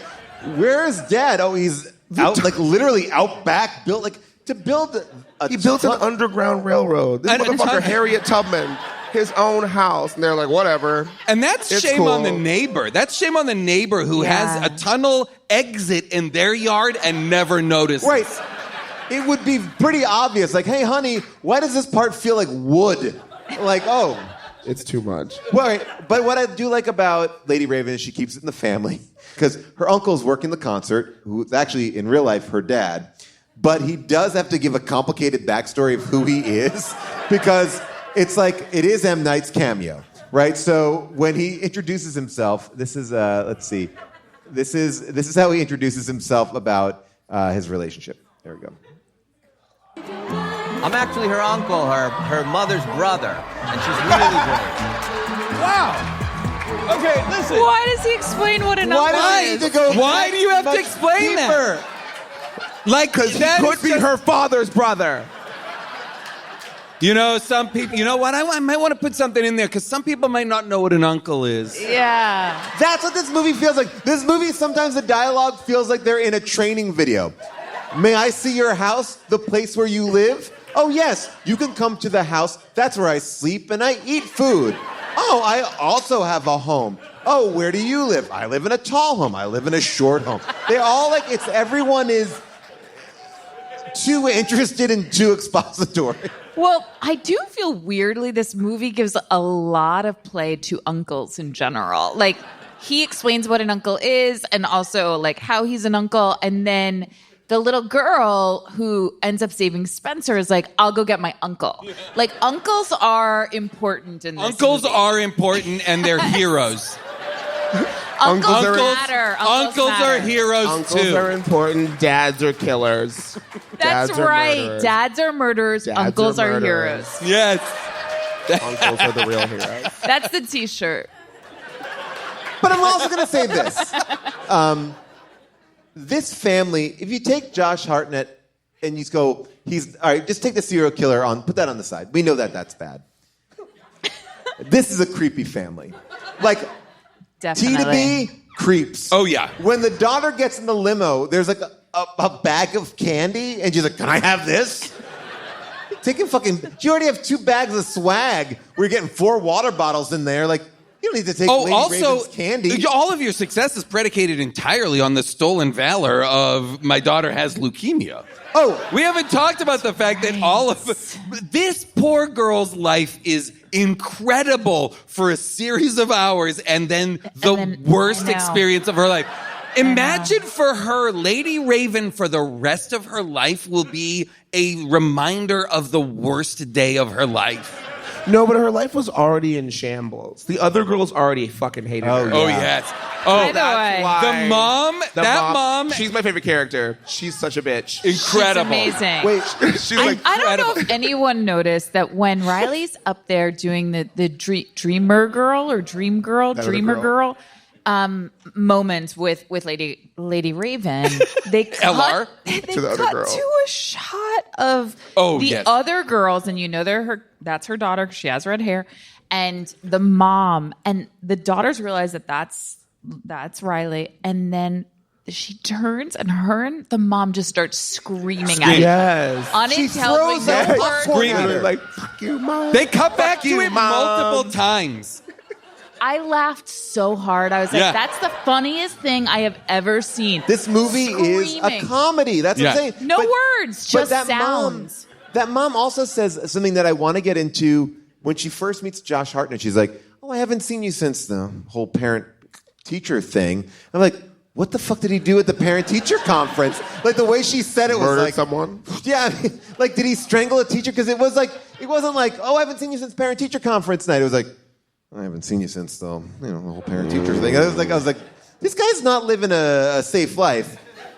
where's Dad? Oh, he's out, like, literally out back, built, like, to build He built an underground railroad. This motherfucker, Harriet Tubman, his own house. And they're like, whatever. And that's It's shame cool. on the neighbor. That's shame on the neighbor who has a tunnel exit in their yard and never notices. Right. It would be pretty obvious, like, hey, honey, why does this part feel like wood? Like, oh. It's too much. Well, right. But what I do like about Lady Raven is she keeps it in the family. Because her uncle's working the concert, who's actually, in real life, her dad. But he does have to give a complicated backstory of who he is. Because it's like, it is M. Night's cameo, right? So when he introduces himself, this is, let's see. This is how he introduces himself about his relationship. There we go. I'm actually her uncle, her mother's brother, and she's really great. Wow. Okay, listen. Why does he explain what an uncle is? Why do you have to explain that? Like, Because he could be her father's brother. You know, some people, you know what? I might want to put something in there because some people might not know what an uncle is. Yeah. That's what this movie feels like. This movie, sometimes the dialogue feels like they're in a training video. May I see your house, the place where you live? Oh, yes, you can come to the house. That's where I sleep and I eat food. Oh, I also have a home. Oh, where do you live? I live in a tall home. I live in a short home. They all everyone is too interested and too expository. Well, I do feel weirdly this movie gives a lot of play to uncles in general. Like, he explains what an uncle is and also, like, how he's an uncle. And then the little girl who ends up saving Spencer is like, I'll go get my uncle. Like, uncles are important in this Uncles movie. are important and they're heroes. Uncles matter. Uncles are heroes Uncles too. are important. Dads are killers. That's Dads are right. murderers. Dads are murderers. Dads Uncles are are murderers. heroes. Yes. Uncles are the real heroes. That's the T-shirt. But I'm also going to say this. This family, if you take Josh Hartnett and you go, all right, just take the serial killer put that on the side. We know that that's bad. This is a creepy family. Like, Definitely. T to B, creeps. Oh, yeah. When the daughter gets in the limo, there's like a bag of candy, and she's like, can I have this? You already have 2 bags of swag. We're getting 4 water bottles in there. Like, you don't need to take Lady Raven's candy. All of your success is predicated entirely on the stolen valor of my daughter has leukemia. Oh. We haven't talked about the fact that all of this poor girl's life is incredible for a series of hours and then the worst experience of her life. Imagine for her, Lady Raven for the rest of her life will be a reminder of the worst day of her life. No, but her life was already in shambles. The other girls already fucking hated her. Oh, yes. By Oh, the that's way, why. the mom. She's my favorite character. She's such a bitch. Incredible. She's amazing. Wait, She's like, I don't know if anyone noticed that when Riley's up there doing the Dreamer Girl moment with Lady Raven, they LR? they To the other cut girl. to a shot of yes. other girls, and you know that's her daughter because she has red hair, and the mom and the daughters realize that that's Riley, and then she turns and the mom just starts screaming at her. yes. Unintelligibly, throws no out words. popcorn at her. Like, fuck you, mom. They cut back you, to it Mom. multiple times. I laughed so hard. I was like, Yeah. that's the funniest thing I have ever seen. This movie is a Screaming. comedy. That's what I'm saying. No words, just that sounds. That mom also says something that I want to get into when she first meets Josh Hartnett. She's like, oh, I haven't seen you since the whole parent-teacher thing. I'm like, what the fuck did he do at the parent-teacher conference? Like, the way she said it was Murdered like... someone? Yeah, I mean, like, did he strangle a teacher? Because it wasn't like, oh, I haven't seen you since parent-teacher conference night. It was like, I haven't seen you since the whole parent-teacher thing. I was like, this guy's not living a safe life.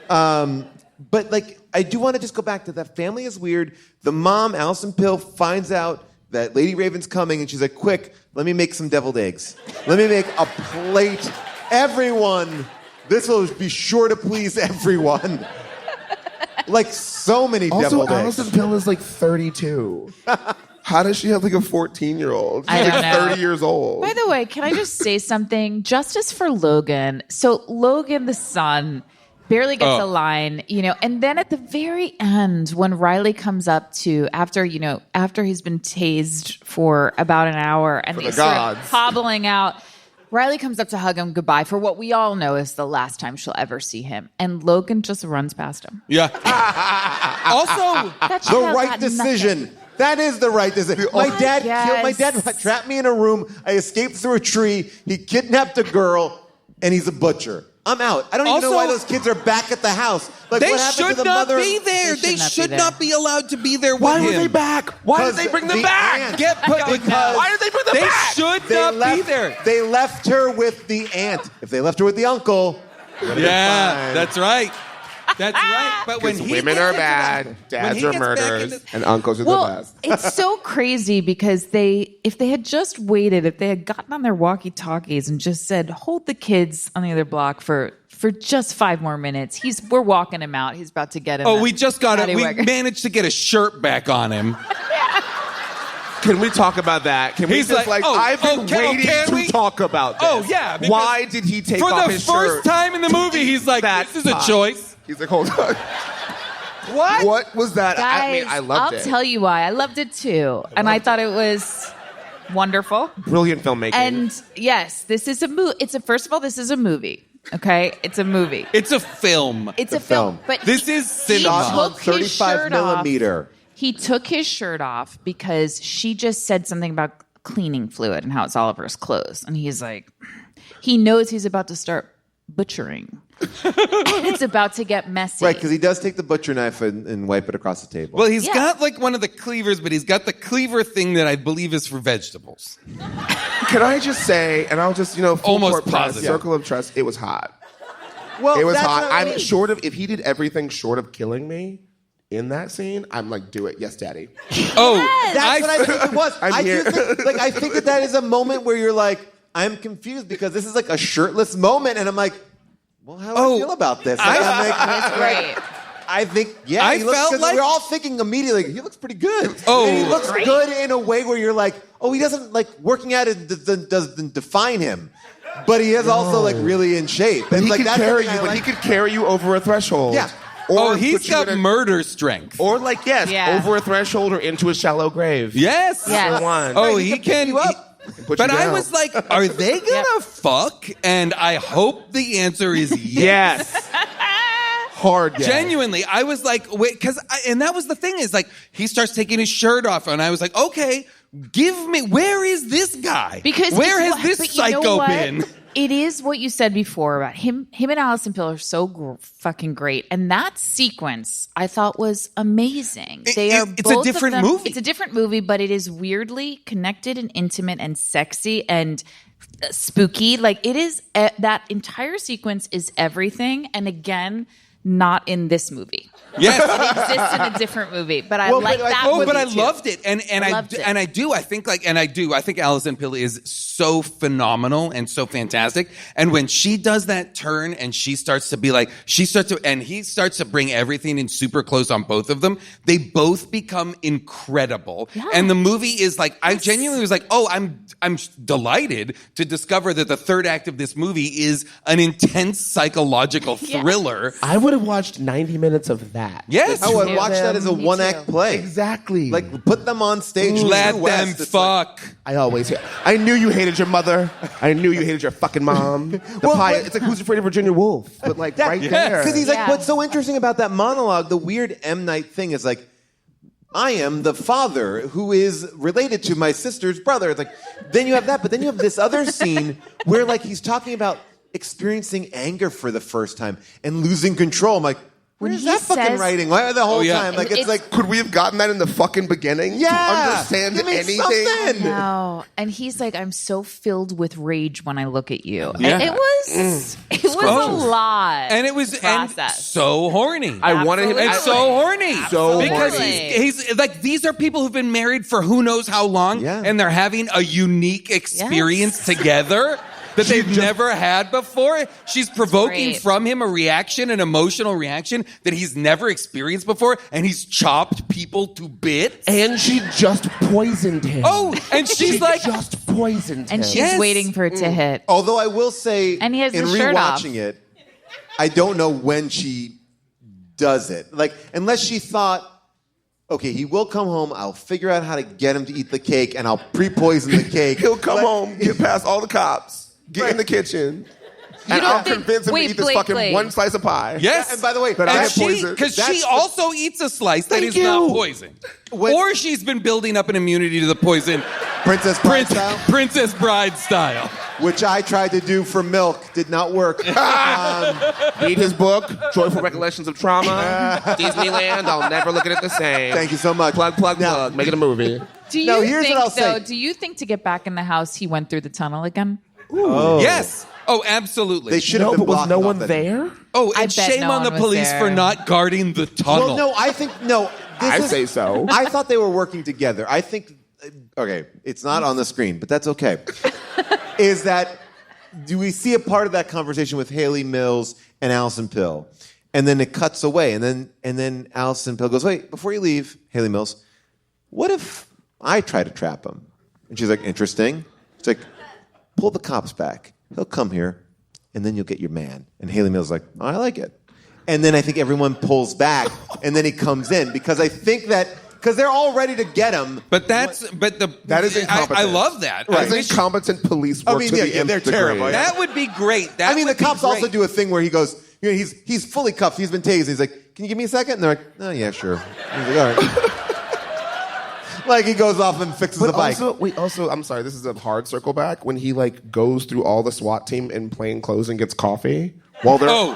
But like, I do want to just go back to that family is weird. The mom, Alison Pill, finds out that Lady Raven's coming, and she's like, quick, let me make some deviled eggs. Let me make a plate. Everyone, this will be sure to please everyone. Like so many deviled eggs. Also, Alison Pill is like 32. How does she have like a 14-year-old? She's I don't like know. 30 years old. By the way, can I just say something? Justice for Logan. So Logan, the son, barely gets a line, and then at the very end, when Riley comes up to, after he's been tased for about an hour and he's sort of hobbling out, Riley comes up to hug him goodbye for what we all know is the last time she'll ever see him. And Logan just runs past him. Yeah. Also, the right decision. Nothing. That is the right decision. My dad killed. My dad trapped me in a room. I escaped through a tree. He kidnapped a girl, and he's a butcher. I'm out. I don't even know why those kids are back at the house. Like, they what happened should to the not mother? be there. They should not be allowed to be there with Why him. were they back? Why did they bring them back? Because why did they bring them They back? should not be there. They left her with the aunt. If they left her with the uncle, Yeah, that's right. That's right. But when women are bad, dads are murderers, and uncles are the best. It's so crazy because if they had just waited, if they had gotten on their walkie-talkies and just said, hold the kids on the other block for just 5 more minutes. We're walking him out. He's about to get him. we just got it. We managed to get a shirt back on him. Can we talk about that? Can we He's just like, I've been waiting can we? to talk about this. Oh, yeah. because Why did he take off his shirt? For the first time in the movie, he's like, this is a choice. He's like, hold on. What? What was that? Guys, I loved it. I'll tell you why. I loved it too. And I thought it was wonderful. Brilliant filmmaking. And yes, this is a movie. First of all, this is a movie. Okay? It's a movie. It's a film. It's a film. But this is cinema. He took his 35 shirt millimeter. off. He took his shirt off because she just said something about cleaning fluid and how it's all over his clothes. And he's like, he knows he's about to start butchering. And it's about to get messy. Right, because he does take the butcher knife and wipe it across the table. Well, he's got like one of the cleavers, but he's got the cleaver thing that I believe is for vegetables. Can I just say, and I'll just, full Almost court press, positive. circle of trust, it was hot. Well, It was that's hot. what I I'm mean. short of, if he did everything short of killing me in that scene, I'm like, do it. Yes, daddy. Oh, That's what I think it was. I'm here. I think that is a moment where you're like, I'm confused because this is like a shirtless moment, and I'm like, well, how do I feel about this? That's great. I think, I he looks, felt 'cause like- we're all thinking immediately, he looks pretty good. Oh. And he looks Great. good in a way where you're like, oh, he doesn't, like, working out it doesn't define him. But he is also, like, really in shape. But And, he like, could that's carry something you, I but like. he could carry you over a threshold. Yeah. Or he's put you got in a- murder strength. Or like, yes, Yeah. over a threshold or into a shallow grave. Yes. Yes. Either one. Oh, Right, he can pick can. you up. Put But you I down. was like, are they gonna fuck? And I hope the answer is yes. Yes. Hard yes. Genuinely, I was like, wait, and that was the thing is like, he starts taking his shirt off, and I was like, okay, where is this guy? Because where it's has this but you know psycho what? been? It is what you said before about him. Him and Alison Pill are so fucking great, and that sequence I thought was amazing. It's a both different of them, movie. It's a different movie, but it is weirdly connected and intimate and sexy and spooky. Like it is. That entire sequence is everything, and again, not in this movie. Yes. It exists in a different movie, but I like that. Oh, but movie I too. loved it, and I loved it. I do. I think Alison Pill is so phenomenal and so fantastic. And when she does that turn and she starts to be like, and he starts to bring everything in super close on both of them. They both become incredible, and the movie is like, I genuinely was like, oh, I'm delighted to discover that the third act of this movie is an intense psychological thriller. I would have watched 90 minutes of that. Yes. I would watch that as a Me one-act too. play. Exactly. Like, put them on stage. Let True them West, it's like- fuck. I knew you hated your mother. I knew you hated your fucking mom. It's like Who's Afraid of Virginia Woolf, but like right there. Because he's like, Yeah. what's so interesting about that monologue, the weird M. Night thing is like, I am the father who is related to my sister's brother. It's like, then you have that, but then you have this other scene where like he's talking about experiencing anger for the first time and losing control. I'm like, when Where's he that fucking says, writing? Why the whole time? Like it's like, Could we have gotten that in the fucking beginning to understand give me anything? something. no, and he's like, I'm so filled with rage when I look at you. Yeah. And it was a lot. And it was to and process. so horny. I wanted him. And so horny. So because horny. he's like, these are people who've been married for who knows how long, Yeah. and they're having a unique experience together that they've never had before. She's provoking Great. from him a reaction, an emotional reaction that he's never experienced before, and he's chopped people to bits. And she just poisoned him. Oh, and she's like, just poisoned him. And she's Yes. waiting for it to hit. Although I will say, And he has in his shirt off. rewatching it, I don't know when she does it. Like, unless she thought, okay, he will come home. I'll figure out how to get him to eat the cake, and I'll pre-poison the cake. He'll come home, get past all the cops, get in the kitchen, and don't I'll think- convince him wait, to eat this Blakely. fucking one slice of pie. yes. And by the way, But I And poisoned. because she That's the- also eats a slice that Thank is you. not poison. When- Or she's been building up an immunity to the poison. Princess Bride style, Princess Bride style. which I tried to do for milk, did not work. Read his book, Joyful Recollections of Trauma, Disneyland. I'll never look at it the same. Thank you so much. Plug, Now- plug. Make it a movie. Do you No, here's think, what I'll say. though, do you think to get back in the house, he went through the tunnel again? Yes. Oh, absolutely. They should have been blocking off that- Oh, I and bet shame no on the one was police there. for not guarding the tunnel. Well, no, I think no. I say so. I thought they were working together. I think. Okay, it's not on the screen, but that's okay. Is that? Do we see a part of that conversation with Haley Mills and Allison Pill, and then it cuts away, and then Allison Pill goes, "Wait, before you leave, Haley Mills, what if I try to trap him?" And she's like, "Interesting." It's like, pull the cops back. He'll come here, and then you'll get your man. And Haley Mills is like, oh, I like it. And then I think everyone pulls back, and then he comes in because I think that because they're all ready to get him. But that is incompetent. I love that. Right. I That's wish- incompetent police work to the they're nth degree. terrible. Yeah. that would be great. That I mean, the would be cops great. also do a thing where he goes, you know, he's fully cuffed, he's been tased. He's like, can you give me a second? And they're like, oh, yeah, sure. He's like, all right. Like he goes off and fixes the bike. Also, I'm sorry, this is a hard circle back. When he like goes through all the SWAT team in plain clothes and gets coffee while they're I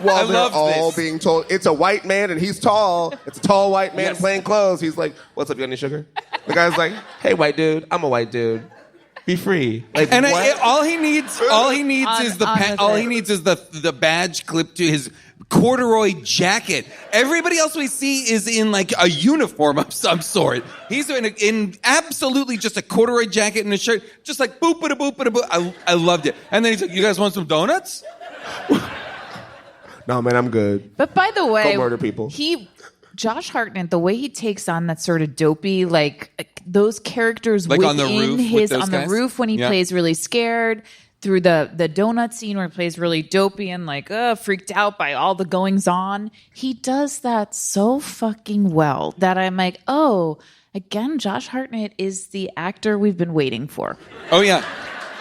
they're love all this. being told it's a white man and he's tall. It's a tall white man in Yes. plain clothes. He's like, "What's up? You got any sugar?" The guy's like, "Hey, white dude, I'm a white dude. Be free." Like, And what? all he needs is the badge clipped to his corduroy jacket. Everybody else we see is in like a uniform of some sort. He's in absolutely just a corduroy jacket and a shirt, just like boop a boop a boop. I loved it. And then he's like, "You guys want some donuts?" No, man, I'm good. But by the way, Go murder people. Josh Hartnett, the way he takes on that sort of dopey, like those characters Like on the within roof with his those on guys? the roof when he Yeah. plays really scared, through the donut scene where he plays really dopey and like freaked out by all the goings on. He does that so fucking well that I'm like, oh, again, Josh Hartnett is the actor we've been waiting for. Oh yeah.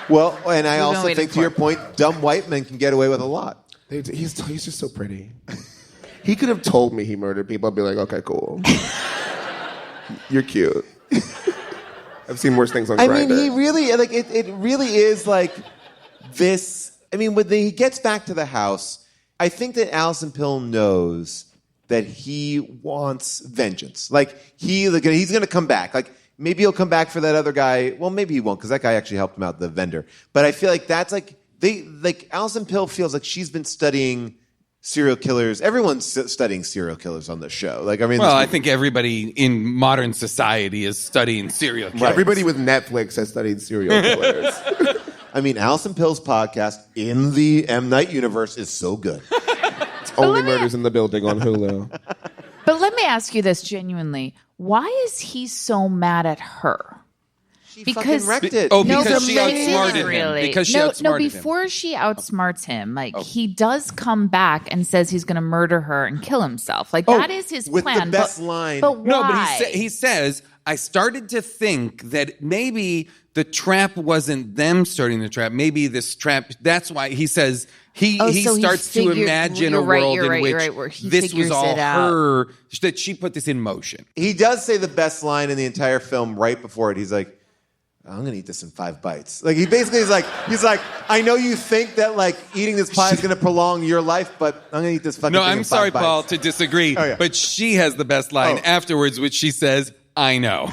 Well, and I been also waiting think, to your for. point, dumb white men can get away with a lot. He's just so pretty. He could have told me he murdered people. I'd be like, okay, cool. You're cute. I've seen worse things on I Grindr. mean, he really, like, it really is like this. I mean, when he gets back to the house, I think that Allison Pill knows that he wants vengeance. Like, he's going to come back. Like, maybe he'll come back for that other guy. Well, maybe he won't, because that guy actually helped him out, the vendor. But I feel like that's like, Allison Pill feels like she's been studying serial killers. Everyone's studying serial killers on the show. Like, I mean, Well, I think everybody in modern society is studying serial killers. Everybody with Netflix has studied serial killers. I mean, Allison Pill's podcast in the M. Night universe is so good. It's Only Murders in the Building on Hulu. But let me ask you this genuinely. Why is he so mad at her? She fucking wrecked it. Oh, No, because she but outsmarted him. really. Because she no, outsmarted him. before she outsmarts him, like he does come back and says he's going to murder her and kill himself. Like that is his with the plan. best line. But why? No, but he says, I started to think that maybe the trap wasn't them starting the trap. Maybe this trap, that's why he says, he so he starts to figured- imagine you're a right, world you're in right, which you're right, where he this was figures all it out. her, that she put this in motion. He does say the best line in the entire film right before it. He's like, I'm gonna eat this in 5 bites. Like he basically is like, he's like, I know you think that like eating this pie is gonna prolong your life, but I'm gonna eat this fucking No, thing I'm in sorry, 5 bites. Paul, to disagree, Oh, yeah. but she has the best line afterwards, which she says, I know.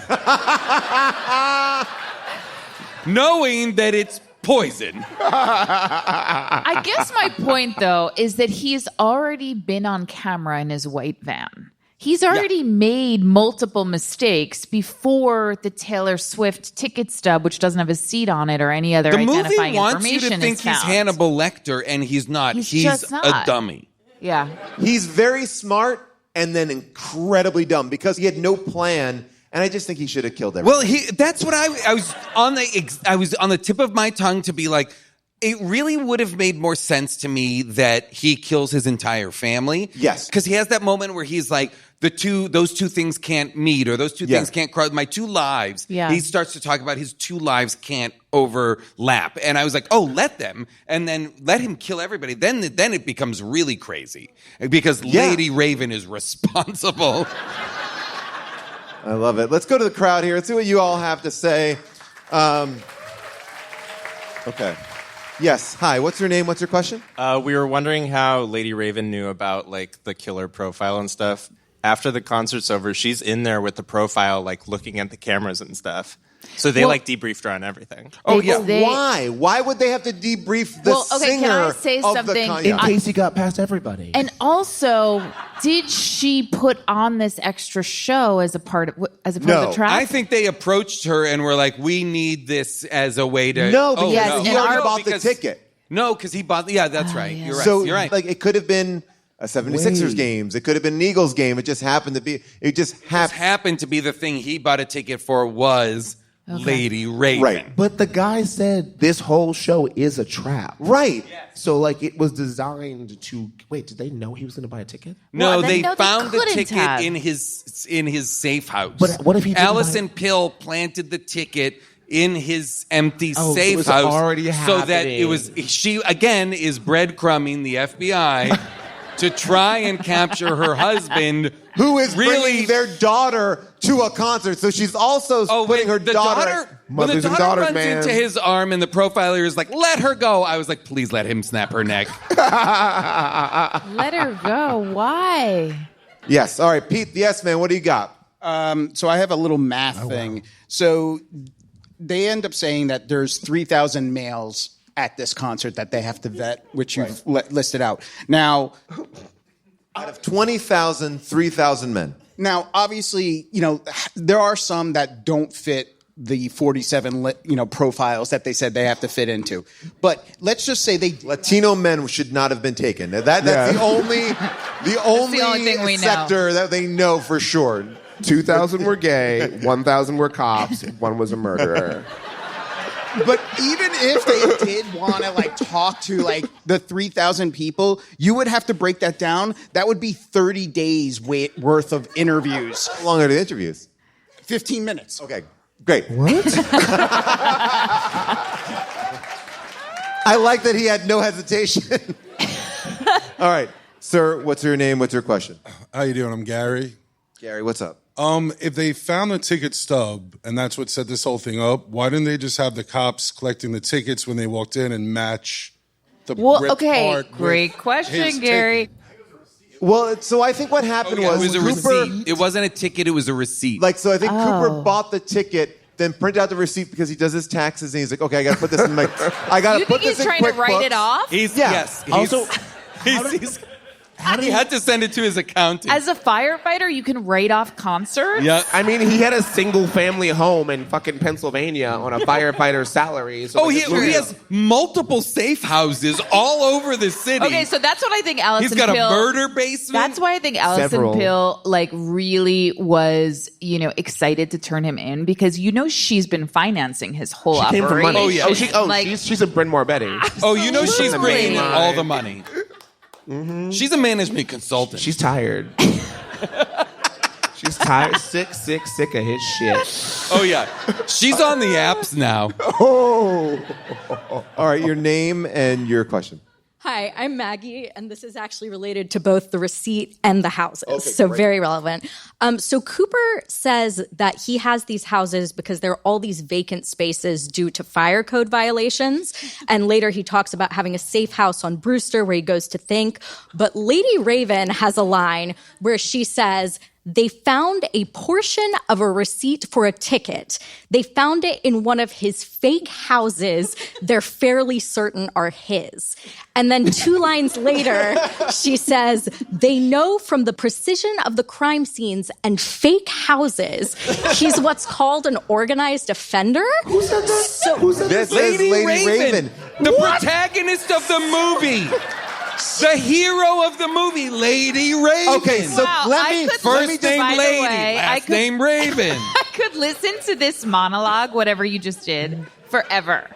Knowing that it's poison. I guess my point, though, is that he's already been on camera in his white van. He's already made multiple mistakes before the Taylor Swift ticket stub, which doesn't have a seat on it or any other The identifying movie wants you information to think is he's found. Hannibal Lecter, and he's not. He's He's just a not. dummy. Yeah. He's very smart and then incredibly dumb because he had no plan, and I just think he should have killed everyone. Well, that's what I was on the tip of my tongue to be like, it really would have made more sense to me that he kills his entire family. Yes. Because he has that moment where he's like, those two things can't meet, or those two things can't cross my 2 lives. Yeah. He starts to talk about his 2 lives can't overlap. And I was like, oh, let them, and then let him kill everybody. Then it becomes really crazy because Lady Raven is responsible. I love it. Let's go to the crowd here. Let's see what you all have to say. Okay. Yes. Hi. What's your name? What's your question? We were wondering how Lady Raven knew about like the killer profile and stuff. After the concert's over, she's in there with the profile, like looking at the cameras and stuff. So they like debriefed her on everything. Oh yeah. Why? Why would they have to debrief the singer can I say of the something? In case he got past everybody. And also, did she put on this extra show as a part of the track? I think they approached her and were like, we need this as a way to... No, because he already bought the because- ticket. No, because he bought... Yeah, that's right. yeah. You're right. So You're right. like it could have been a 76ers games. It could have been an Eagles game. It just happened to be. It just happened to be the thing he bought a ticket for was Lady Raven. Right. But the guy said this whole show is a trap. Right. So, like, it was designed to... Wait, did they know he was going to buy a ticket? No, Well, they they found the couldn't ticket have. in his safe house. But what if he didn't Allison Pill planted the ticket in his empty Oh, so safe it was house already so that it was... She, again, is breadcrumbing the FBI to try and capture her husband... Who is really bringing their daughter to a concert? So she's also putting her the daughter. When the Mothers and daughter daughters, runs man. into his arm and the profiler is like, let her go. I was like, please let him snap her neck. Let her go. Why? Yes. All right, Pete, the yes man. What do you got? So I have a little math thing. So they end up saying that there's 3,000 males at this concert that they have to vet, which you've listed out. Now, out of 20,000, 3,000 men. Now, obviously, there are some that don't fit the 47, profiles that they said they have to fit into. But let's just say Latino men should not have been taken. That's the only thing we know. sector that they know for sure. 2,000 were gay, 1,000 were cops, 1 was a murderer. But even if they did want to talk to the 3,000 people, you would have to break that down. That would be 30 days worth of interviews. How long are the interviews? 15 minutes. Okay, great. What? I like that he had no hesitation. All right, sir, what's your name? What's your question? How you doing? I'm Gary. Gary, what's up? If they found the ticket stub and that's what set this whole thing up, why didn't they just have the cops collecting the tickets when they walked in and match the ripped part Great with question, his Gary. ticket? Well, so I think what happened It was was a Cooper, receipt. It wasn't a ticket. It was a receipt. So I think Cooper bought the ticket, then printed out the receipt because he does his taxes, and he's like, okay, I got to put this in my. I got to You put think this he's in trying to write QuickBooks. it off? He had to send it to his accountant. As a firefighter, you can write off concerts? Yeah. I mean, he had a single-family home in fucking Pennsylvania on a firefighter's salary. So He has multiple safe houses all over the city. Okay, so that's what I think Allison He's got Pill, a murder basement. That's why I think Allison Several. Pill really was, excited to turn him in because she's been financing his whole She came operation. for money. Oh, yeah. She's a Bryn Mawr Betty. She's bringing Absolutely. all the money. Mm-hmm. She's a management consultant. She's tired. She's tired. Sick of his shit. Oh, yeah. She's on the apps now. Oh. All right, your name and your question. Hi, I'm Maggie, and this is actually related to both the receipt and the houses, Okay, so great. very relevant. So Cooper says that he has these houses because there are all these vacant spaces due to fire code violations, and later he talks about having a safe house on Brewster where he goes to think. But Lady Raven has a line where she says, they found a portion of a receipt for a ticket. They found it in one of his fake houses they're fairly certain are his. And then 2 lines later, she says, they know from the precision of the crime scenes and fake houses, he's what's called an organized offender. Who said that? So, This Lady is Lady Raven. The protagonist of the movie. The hero of the movie, Lady Raven. Okay, so let me First name by the Lady, way, last name Raven. I could listen to this monologue, whatever you just did, forever.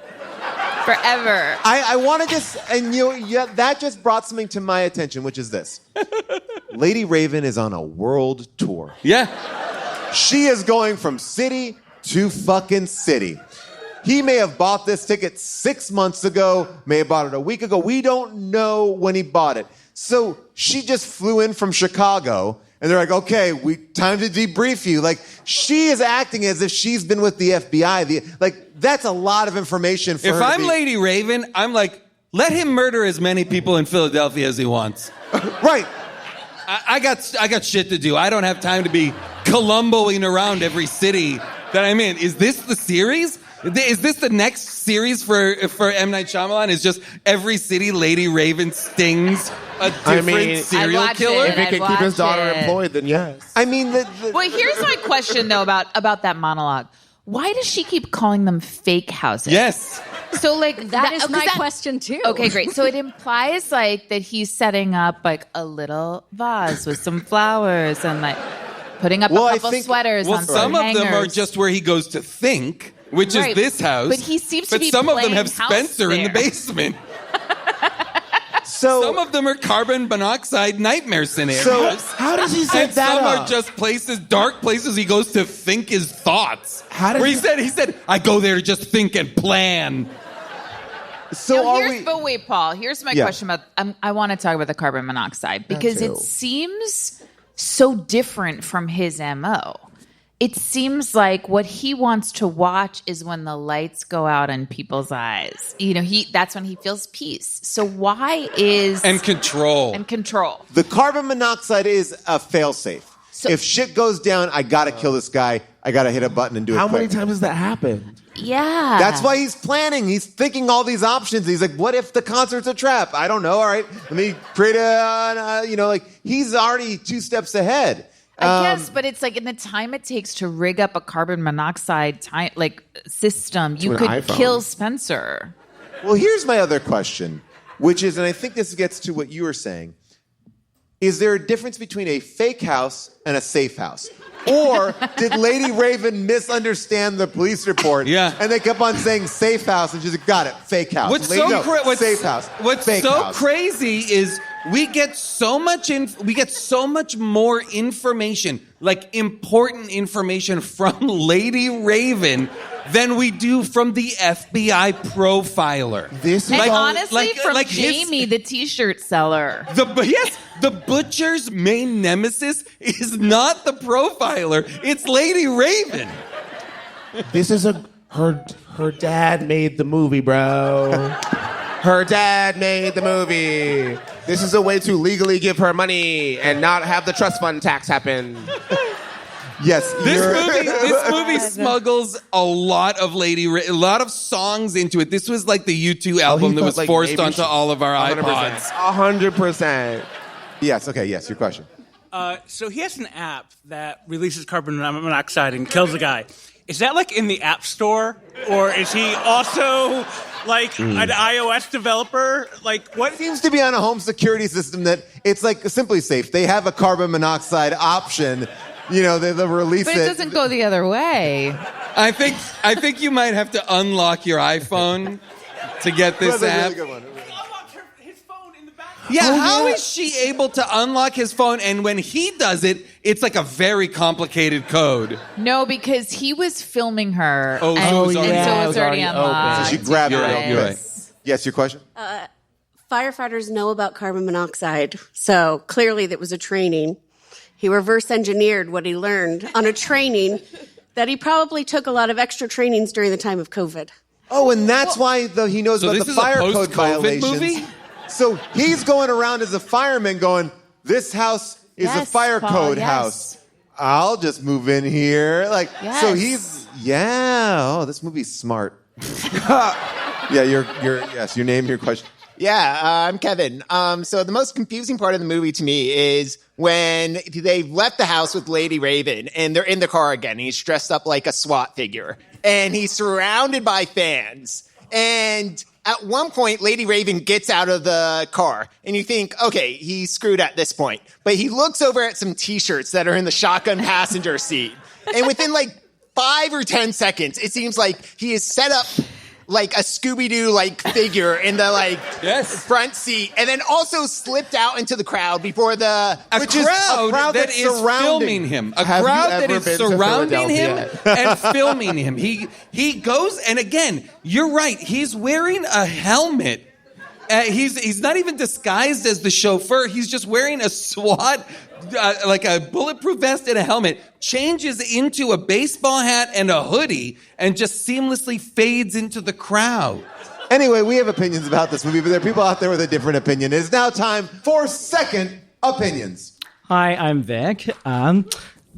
Forever. I want to just, and that just brought something to my attention, which is this. Lady Raven is on a world tour. Yeah. She is going from city to fucking city. He may have bought this ticket 6 months ago, may have bought it a week ago. We don't know when he bought it. So she just flew in from Chicago, and they're like, okay, time to debrief you. Like, she is acting as if she's been with the FBI. That's a lot of information for her. If I'm Lady Raven, I'm like, let him murder as many people in Philadelphia as he wants. Right. I got shit to do. I don't have time to be Columboing around every city that I'm in. Is this the series? Is this the next series for M. Night Shyamalan? Is just every city Lady Raven stings a different serial killer? If he can keep his daughter employed, then yes. I mean, Well, here's my question, though, about that monologue. Why does she keep calling them fake houses? Yes. So, like, that is my question, too. Okay, great. So it implies, like, that he's setting up, like, a little vase with some flowers and, like, putting up a couple sweaters on some of hangers. them are just where he goes to think, which is this house. But he seems to be some of them playing have house Spencer in the there. basement. So some of them are carbon monoxide nightmare scenarios. So how does he set and that some up? are just places, dark places he goes to think his thoughts. How does Where he said, I go there to just think and plan. So But wait, Paul, here's my question about, I want to talk about the carbon monoxide because it seems so different from his MO. It seems like what he wants to watch is when the lights go out in people's eyes. You know, that's when he feels peace. So why is... And control. The carbon monoxide is a failsafe. So, if shit goes down, I gotta kill this guy. I gotta hit a button and do it quick. How many times has that happened? Yeah. That's why he's planning. He's thinking all these options. He's like, what if the concert's a trap? I don't know. All right, let me create he's already 2 steps ahead. I guess, but it's like in the time it takes to rig up a carbon monoxide system, you could kill Spencer. Well, here's my other question, which is, and I think this gets to what you were saying, is there a difference between a fake house and a safe house? Or did Lady Raven misunderstand the police report? Yeah. And they kept on saying safe house, and she's like, got it, fake house. What's Lady, safe house. What's fake so house. crazy is we get so much more information, like important information from Lady Raven than we do from the FBI profiler. This is And honestly, from Jamie, the T-shirt seller. The butcher's main nemesis is not the profiler; it's Lady Raven. This is her dad made the movie, bro. Her dad made the movie. This is a way to legally give her money and not have the trust fund tax happen. Yes, this movie smuggles a lot of a lot of songs into it. This was like the U2 album that was forced onto all of our 100%. iPods. 100%. Yes, okay, yes, your question. So he has an app that releases carbon monoxide and kills a guy. Is that like in the App Store? Or is he also like an iOS developer? Like what? Seems to be on a home security system that it's like Simply Safe. They have a carbon monoxide option. You know, they'll release it. But it doesn't go the other way. I think you might have to unlock your iPhone to get this app. Yeah, how is she able to unlock his phone? And when he does it, it's like a very complicated code. No, because he was filming her. So it was and so it's already unlocked. So she grabbed it. You're right. Yes, your question? firefighters know about carbon monoxide, so clearly that was a training. He reverse engineered what he learned on a training that he probably took a lot of extra trainings during the time of COVID. Oh, and that's why he knows about the fire code violations. Movie? So he's going around as a fireman going, this house is a fire code yes. house. I'll just move in here. So Yes. this movie's smart. Yeah, your name, your question. Yeah, I'm Kevin. So the most confusing part of the movie to me is when they've left the house with Lady Raven and they're in the car again. And he's dressed up like a SWAT figure. And he's surrounded by fans. And at one point, Lady Raven gets out of the car. And you think, okay, he's screwed at this point. But he looks over at some T-shirts that are in the shotgun passenger seat. And within 5 or 10 seconds, it seems like he is set up like a Scooby-Doo figure in the front seat, and then also slipped out into the crowd before the crowd that is filming him. A crowd that is surrounding him and filming him. He goes, and again, you're right. He's wearing a helmet. He's not even disguised as the chauffeur. He's just wearing a SWAT, like a bulletproof vest and a helmet, changes into a baseball hat and a hoodie, and just seamlessly fades into the crowd. Anyway, we have opinions about this movie, but there are people out there with a different opinion. It's now time for Second Opinions. Hi, I'm Vic.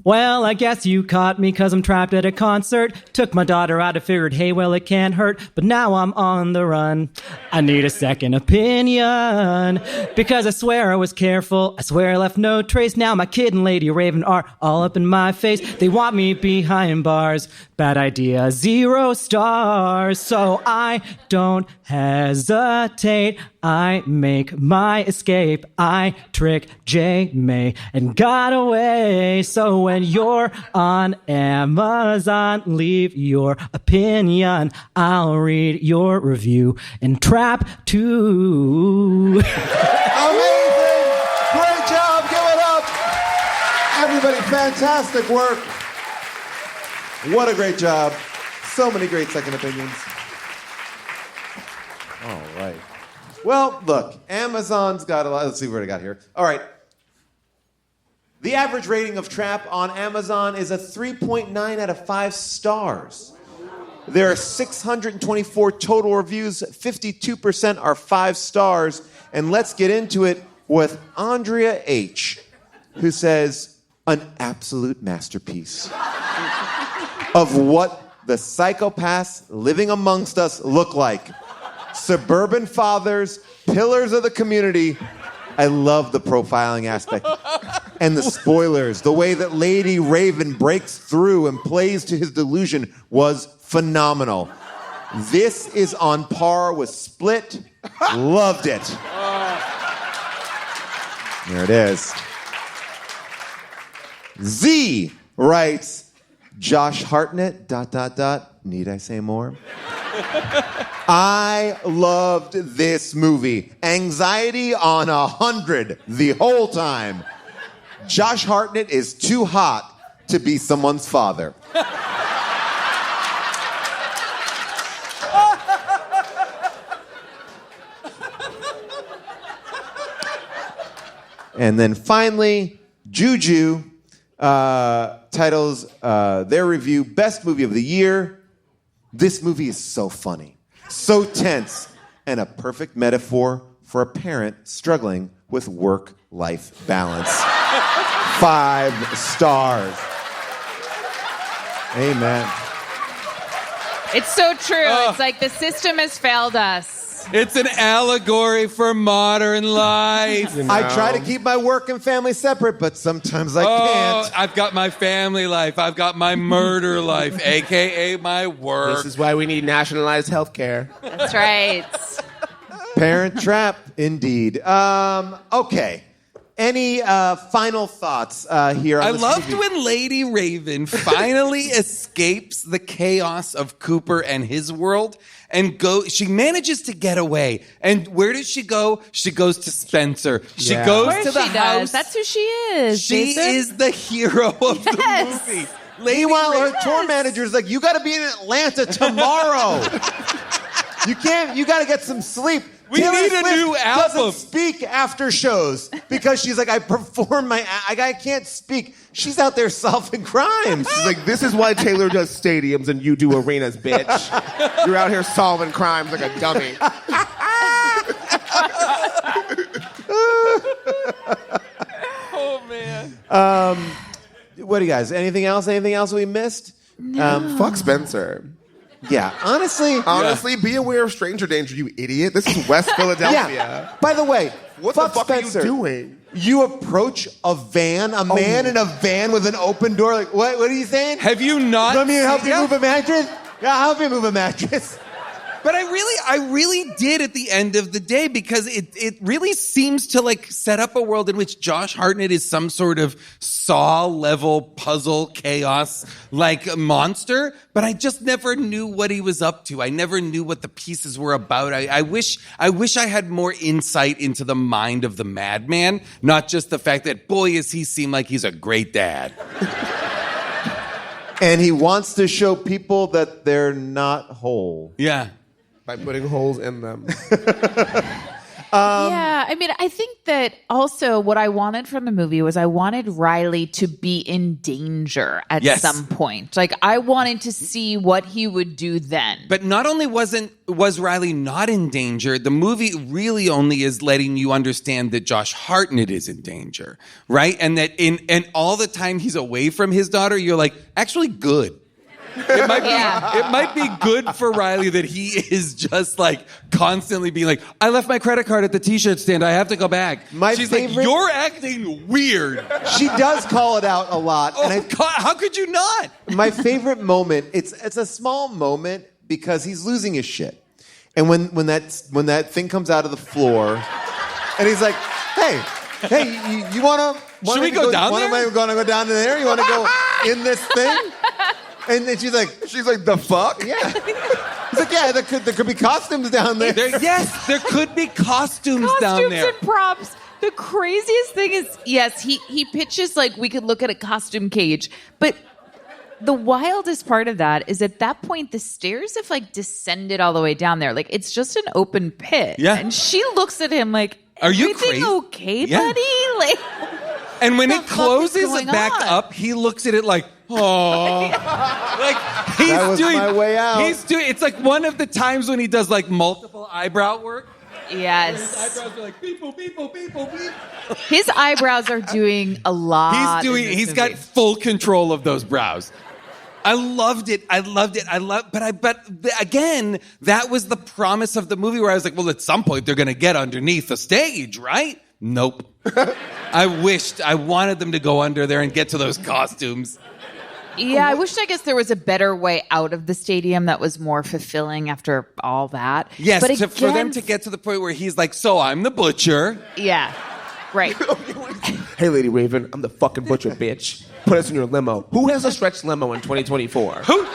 Well, I guess you caught me because I'm trapped at a concert. Took my daughter out and figured, hey, well, it can't hurt. But now I'm on the run. I need a second opinion because I swear I was careful. I swear I left no trace. Now my kid and Lady Raven are all up in my face. They want me behind bars. Bad idea, 0 stars. So I don't hesitate. I make my escape. I trick J. May and got away. So when you're on Amazon, leave your opinion. I'll read your review and Trap 2. Amazing! Great job! Give it up! Everybody, fantastic work. What a great job. So many great second opinions. All right. Well, look, Amazon's got a lot. Let's see what I got here. All right. The average rating of Trap on Amazon is a 3.9 out of 5 stars. There are 624 total reviews. 52% are 5 stars. And let's get into it with Andrea H., who says, an absolute masterpiece of what the psychopaths living amongst us look like. Suburban fathers, pillars of the community. I love the profiling aspect. And the spoilers. The way that Lady Raven breaks through and plays to his delusion was phenomenal. This is on par with Split. Loved it. There it is. Z writes, Josh Hartnett, ... Need I say more? I loved this movie. Anxiety on 100 the whole time. Josh Hartnett is too hot to be someone's father. And then finally, Juju titles their review, Best Movie of the Year. This movie is so funny, so tense, and a perfect metaphor for a parent struggling with work-life balance. 5 stars. Amen. It's so true. It's like the system has failed us. It's an allegory for modern life. I try to keep my work and family separate, but sometimes I can't. I've got my family life. I've got my murder life, a.k.a. my work. This is why we need nationalized health care. That's right. Parent Trap, indeed. Okay. Any final thoughts here on I this loved movie? when Lady Raven finally escapes the chaos of Cooper and his world and she manages to get away. And where does she go? She goes to Spencer. She goes to the house. That's who she is. She is the hero of the movie. Meanwhile, her tour manager's like, you got to be in Atlanta tomorrow. You got to get some sleep. We need a Swift new album. Doesn't speak after shows because she's like, I perform I can't speak. She's out there solving crimes. She's like, this is why Taylor does stadiums and you do arenas, bitch. You're out here solving crimes like a dummy. Oh, man. What do you guys? Anything else? Anything else we missed? Fuck Spencer. Yeah, honestly, be aware of stranger danger, you idiot. This is West Philadelphia. Yeah. By the way, what fuck the fuck Spencer. are you doing? You approach a man in a van with an open door. Like, what are you saying? Have you not? Let me help you move a mattress? Yeah, I'll help you move a mattress. But I really did at the end of the day because it really seems to like set up a world in which Josh Hartnett is some sort of Saw level puzzle chaos like monster. But I just never knew what he was up to. I never knew what the pieces were about. I wish I had more insight into the mind of the madman, not just the fact that boy does he seem like he's a great dad. And he wants to show people that they're not whole. Yeah. By putting holes in them. Yeah, I mean, I think that also what I wanted from the movie was I wanted Riley to be in danger at some point. Like, I wanted to see what he would do then. But not only was Riley not in danger, the movie really only is letting you understand that Josh Hartnett is in danger, right? And that and all the time he's away from his daughter, you're like, actually good. It might be good for Riley that he is just like constantly being like, I left my credit card at the t-shirt stand. I have to go back. She's like, you're acting weird. She does call it out a lot. Oh, God, how could you not? My favorite moment, it's a small moment because he's losing his shit. And when that thing comes out of the floor, and he's like, hey, you want to... Should we go down there? Want to go down there? You want to go in this thing? And then she's like, the fuck? Yeah. He's like, yeah, there could be costumes down there. There could be costumes down there. Costumes and props. The craziest thing is, yes, he pitches like we could look at a costume cage, but the wildest part of that is at that point the stairs have like descended all the way down there. Like it's just an open pit. Yeah. And she looks at him like, are you everything crazy? Okay, Yeah. buddy? Like, and when what it the fuck is closes going back on? up, he looks at it like, oh, like he's That was doing my way out. It's like one of the times when he does like multiple eyebrow work. Yes. His eyebrows are like beep, boop, beep, boop, beep, boop, beep. His eyebrows are doing a lot. He's got full control of those brows. I loved it. But again, that was the promise of the movie where I was like, well, at some point they're going to get underneath the stage, right? Nope. I wanted them to go under there and get to those costumes. Yeah, I guess there was a better way out of the stadium that was more fulfilling after all that. Yes, but again, for them to get to the point where he's like, so I'm the butcher. Yeah, right. Hey, Lady Raven, I'm the fucking butcher, bitch. Put us in your limo. Who has a stretch limo in 2024? Who?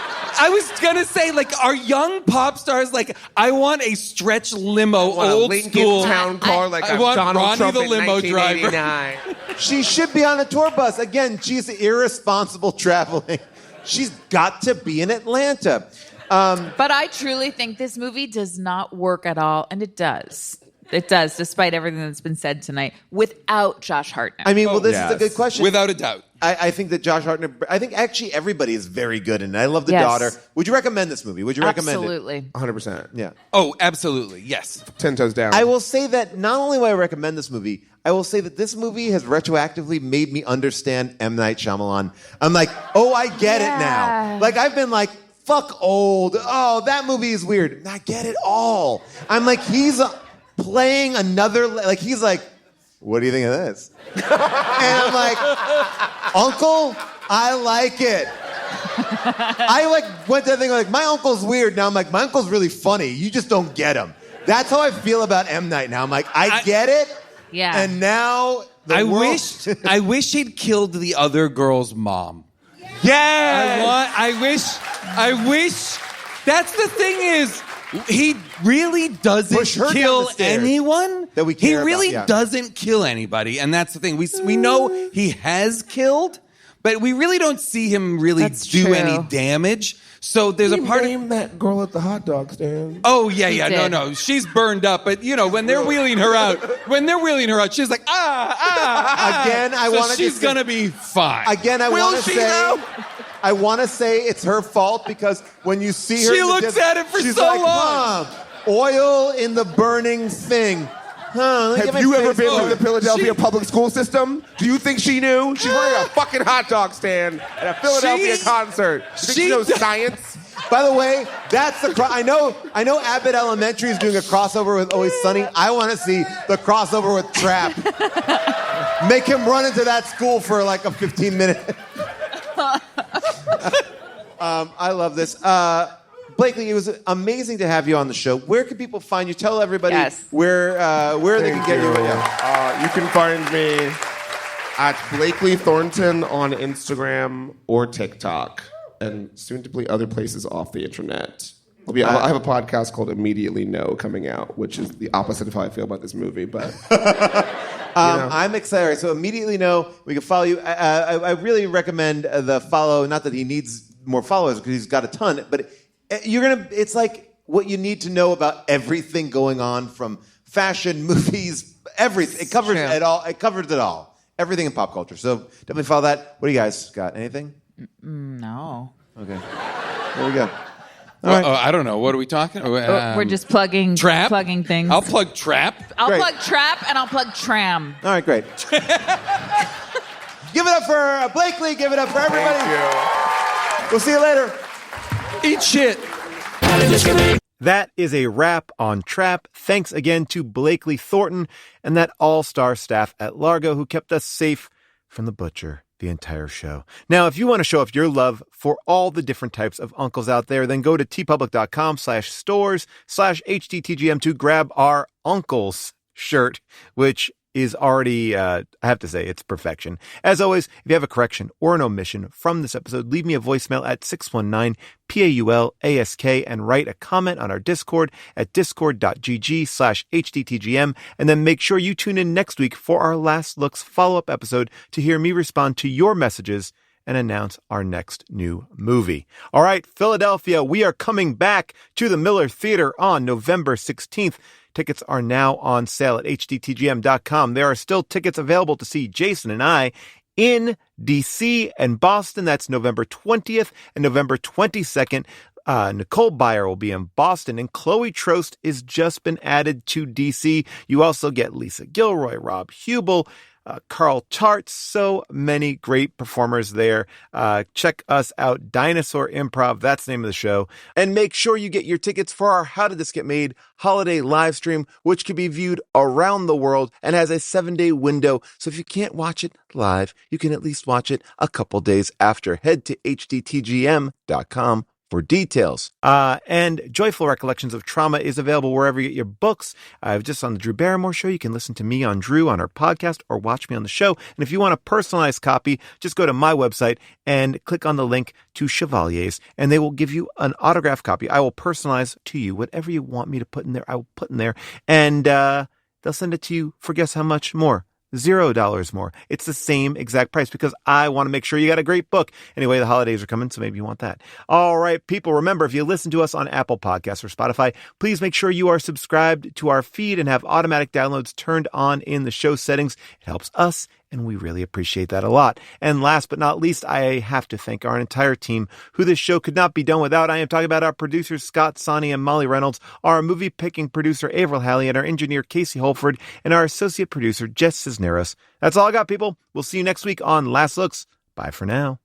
I was gonna say, like, are young pop stars like, I want a stretch limo, old Lincoln school Town car like I a want Donald Ronnie Trump the in limo driver. 1989. She should be on a tour bus. Again, she's irresponsible traveling. She's got to be in Atlanta. But I truly think this movie does not work at all, and it does. It does, despite everything that's been said tonight, without Josh Hartnett. I mean, well, this is a good question. Without a doubt. I think that Josh Hartnett, I think actually everybody is very good in it. I love the Yes. daughter. Would you recommend this movie? Would you recommend it? Absolutely. 100%. Yeah. Oh, absolutely. Yes. 10 toes down. I will say that not only will I recommend this movie, I will say that this movie has retroactively made me understand M. Night Shyamalan. I'm like, oh, I get it now. Like, I've been like, fuck old. Oh, that movie is weird. I get it all. I'm like, he's playing another, like, he's like, what do you think of this? And I'm like, Uncle, I like it. I like went to the thing like, my uncle's weird. Now I'm like, my uncle's really funny. You just don't get him. That's how I feel about M. Night now. I'm like, I get it. Yeah. And now I wish he'd killed the other girl's mom. Yeah. I wish. That's the thing is, he really doesn't kill anyone. That we he care really about, yeah. doesn't kill anybody, and that's the thing. We know he has killed, but we really don't see him really do true. any damage. So there's a part of that girl at the hot dog stand. Oh yeah, no, she's burned up. But when they're wheeling her out, she's like Again, I want to. She's gonna be fine. Again, I want to say. Though? I want to say it's her fault because when you see her, she looks at it for she's so like, long. Oil in the burning thing. Have you ever been to the Philadelphia public school system? Do you think she knew? She's running a fucking hot dog stand at a Philadelphia concert. You think she knows science? By the way, that's the I know Abbott Elementary is doing a crossover with Always Sunny. I want to see the crossover with Trap. Make him run into that school for like a 15-minute. I love this. Blakely, it was amazing to have you on the show. Where can people find you? Tell everybody where they can get you. You can find me at Blakely Thornton on Instagram or TikTok, and soon to be other places off the internet. I have a podcast called Immediately No coming out, which is the opposite of how I feel about this movie. But I'm excited. So Immediately No, we can follow you. I really recommend the follow. Not that he needs more followers because he's got a ton, but it's like what you need to know about everything going on from fashion, movies, everything. It covers it all. It covers it all. Everything in pop culture. So definitely follow that. What do you guys got? Anything? No. Okay. There we go. All right. I don't know. What are we talking? We're just plugging Trap. Plugging things. I'll plug Trap. I'll plug Trap and I'll plug Tram. All right, great. Give it up for Blakely. Give it up for everybody. Thank you. We'll see you later. Eat shit. That is a wrap on Trap. Thanks again to Blakely Thornton and that all-star staff at Largo who kept us safe from the butcher the entire show. Now, if you want to show off your love for all the different types of uncles out there, then go to tpublic.com/stores/HDTGM to grab our Uncles shirt, which is already, I have to say, it's perfection. As always, if you have a correction or an omission from this episode, leave me a voicemail at 619-PAULASK and write a comment on our Discord at discord.gg/HDTGM. And then make sure you tune in next week for our Last Looks follow-up episode to hear me respond to your messages and announce our next new movie. All right, Philadelphia, we are coming back to the Miller Theater on November 16th. Tickets are now on sale at hdtgm.com. There are still tickets available to see Jason and I in DC and Boston. That's November 20th and November 22nd. Nicole Byer will be in Boston, and Chloe Trost has just been added to DC. You also get Lisa Gilroy, Rob Hubel, Carl Tartt, so many great performers there. Check us out, Dinosaur Improv, that's the name of the show. And make sure you get your tickets for our How Did This Get Made holiday live stream, which can be viewed around the world and has a 7-day window. So if you can't watch it live, you can at least watch it a couple days after. Head to hdtgm.com for details. And Joyful Recollections of Trauma is available wherever you get your books. Just on the Drew Barrymore Show, you can listen to me on Drew on her podcast or watch me on the show. And if you want a personalized copy, just go to my website and click on the link to Chevalier's, and they will give you an autographed copy. I will personalize to you whatever you want me to put in there. I will put in there, and they'll send it to you for guess how much more? $0 more. It's the same exact price because I want to make sure you got a great book. Anyway, the holidays are coming, so maybe you want that. All right, people, remember, if you listen to us on Apple Podcasts or Spotify, please make sure you are subscribed to our feed and have automatic downloads turned on in the show settings. It helps us, and we really appreciate that a lot. And last but not least, I have to thank our entire team, who this show could not be done without. I am talking about our producers, Scott Sonny and Molly Reynolds, our movie-picking producer, Avril Halley, and our engineer, Casey Holford, and our associate producer, Jess Cisneros. That's all I got, people. We'll see you next week on Last Looks. Bye for now.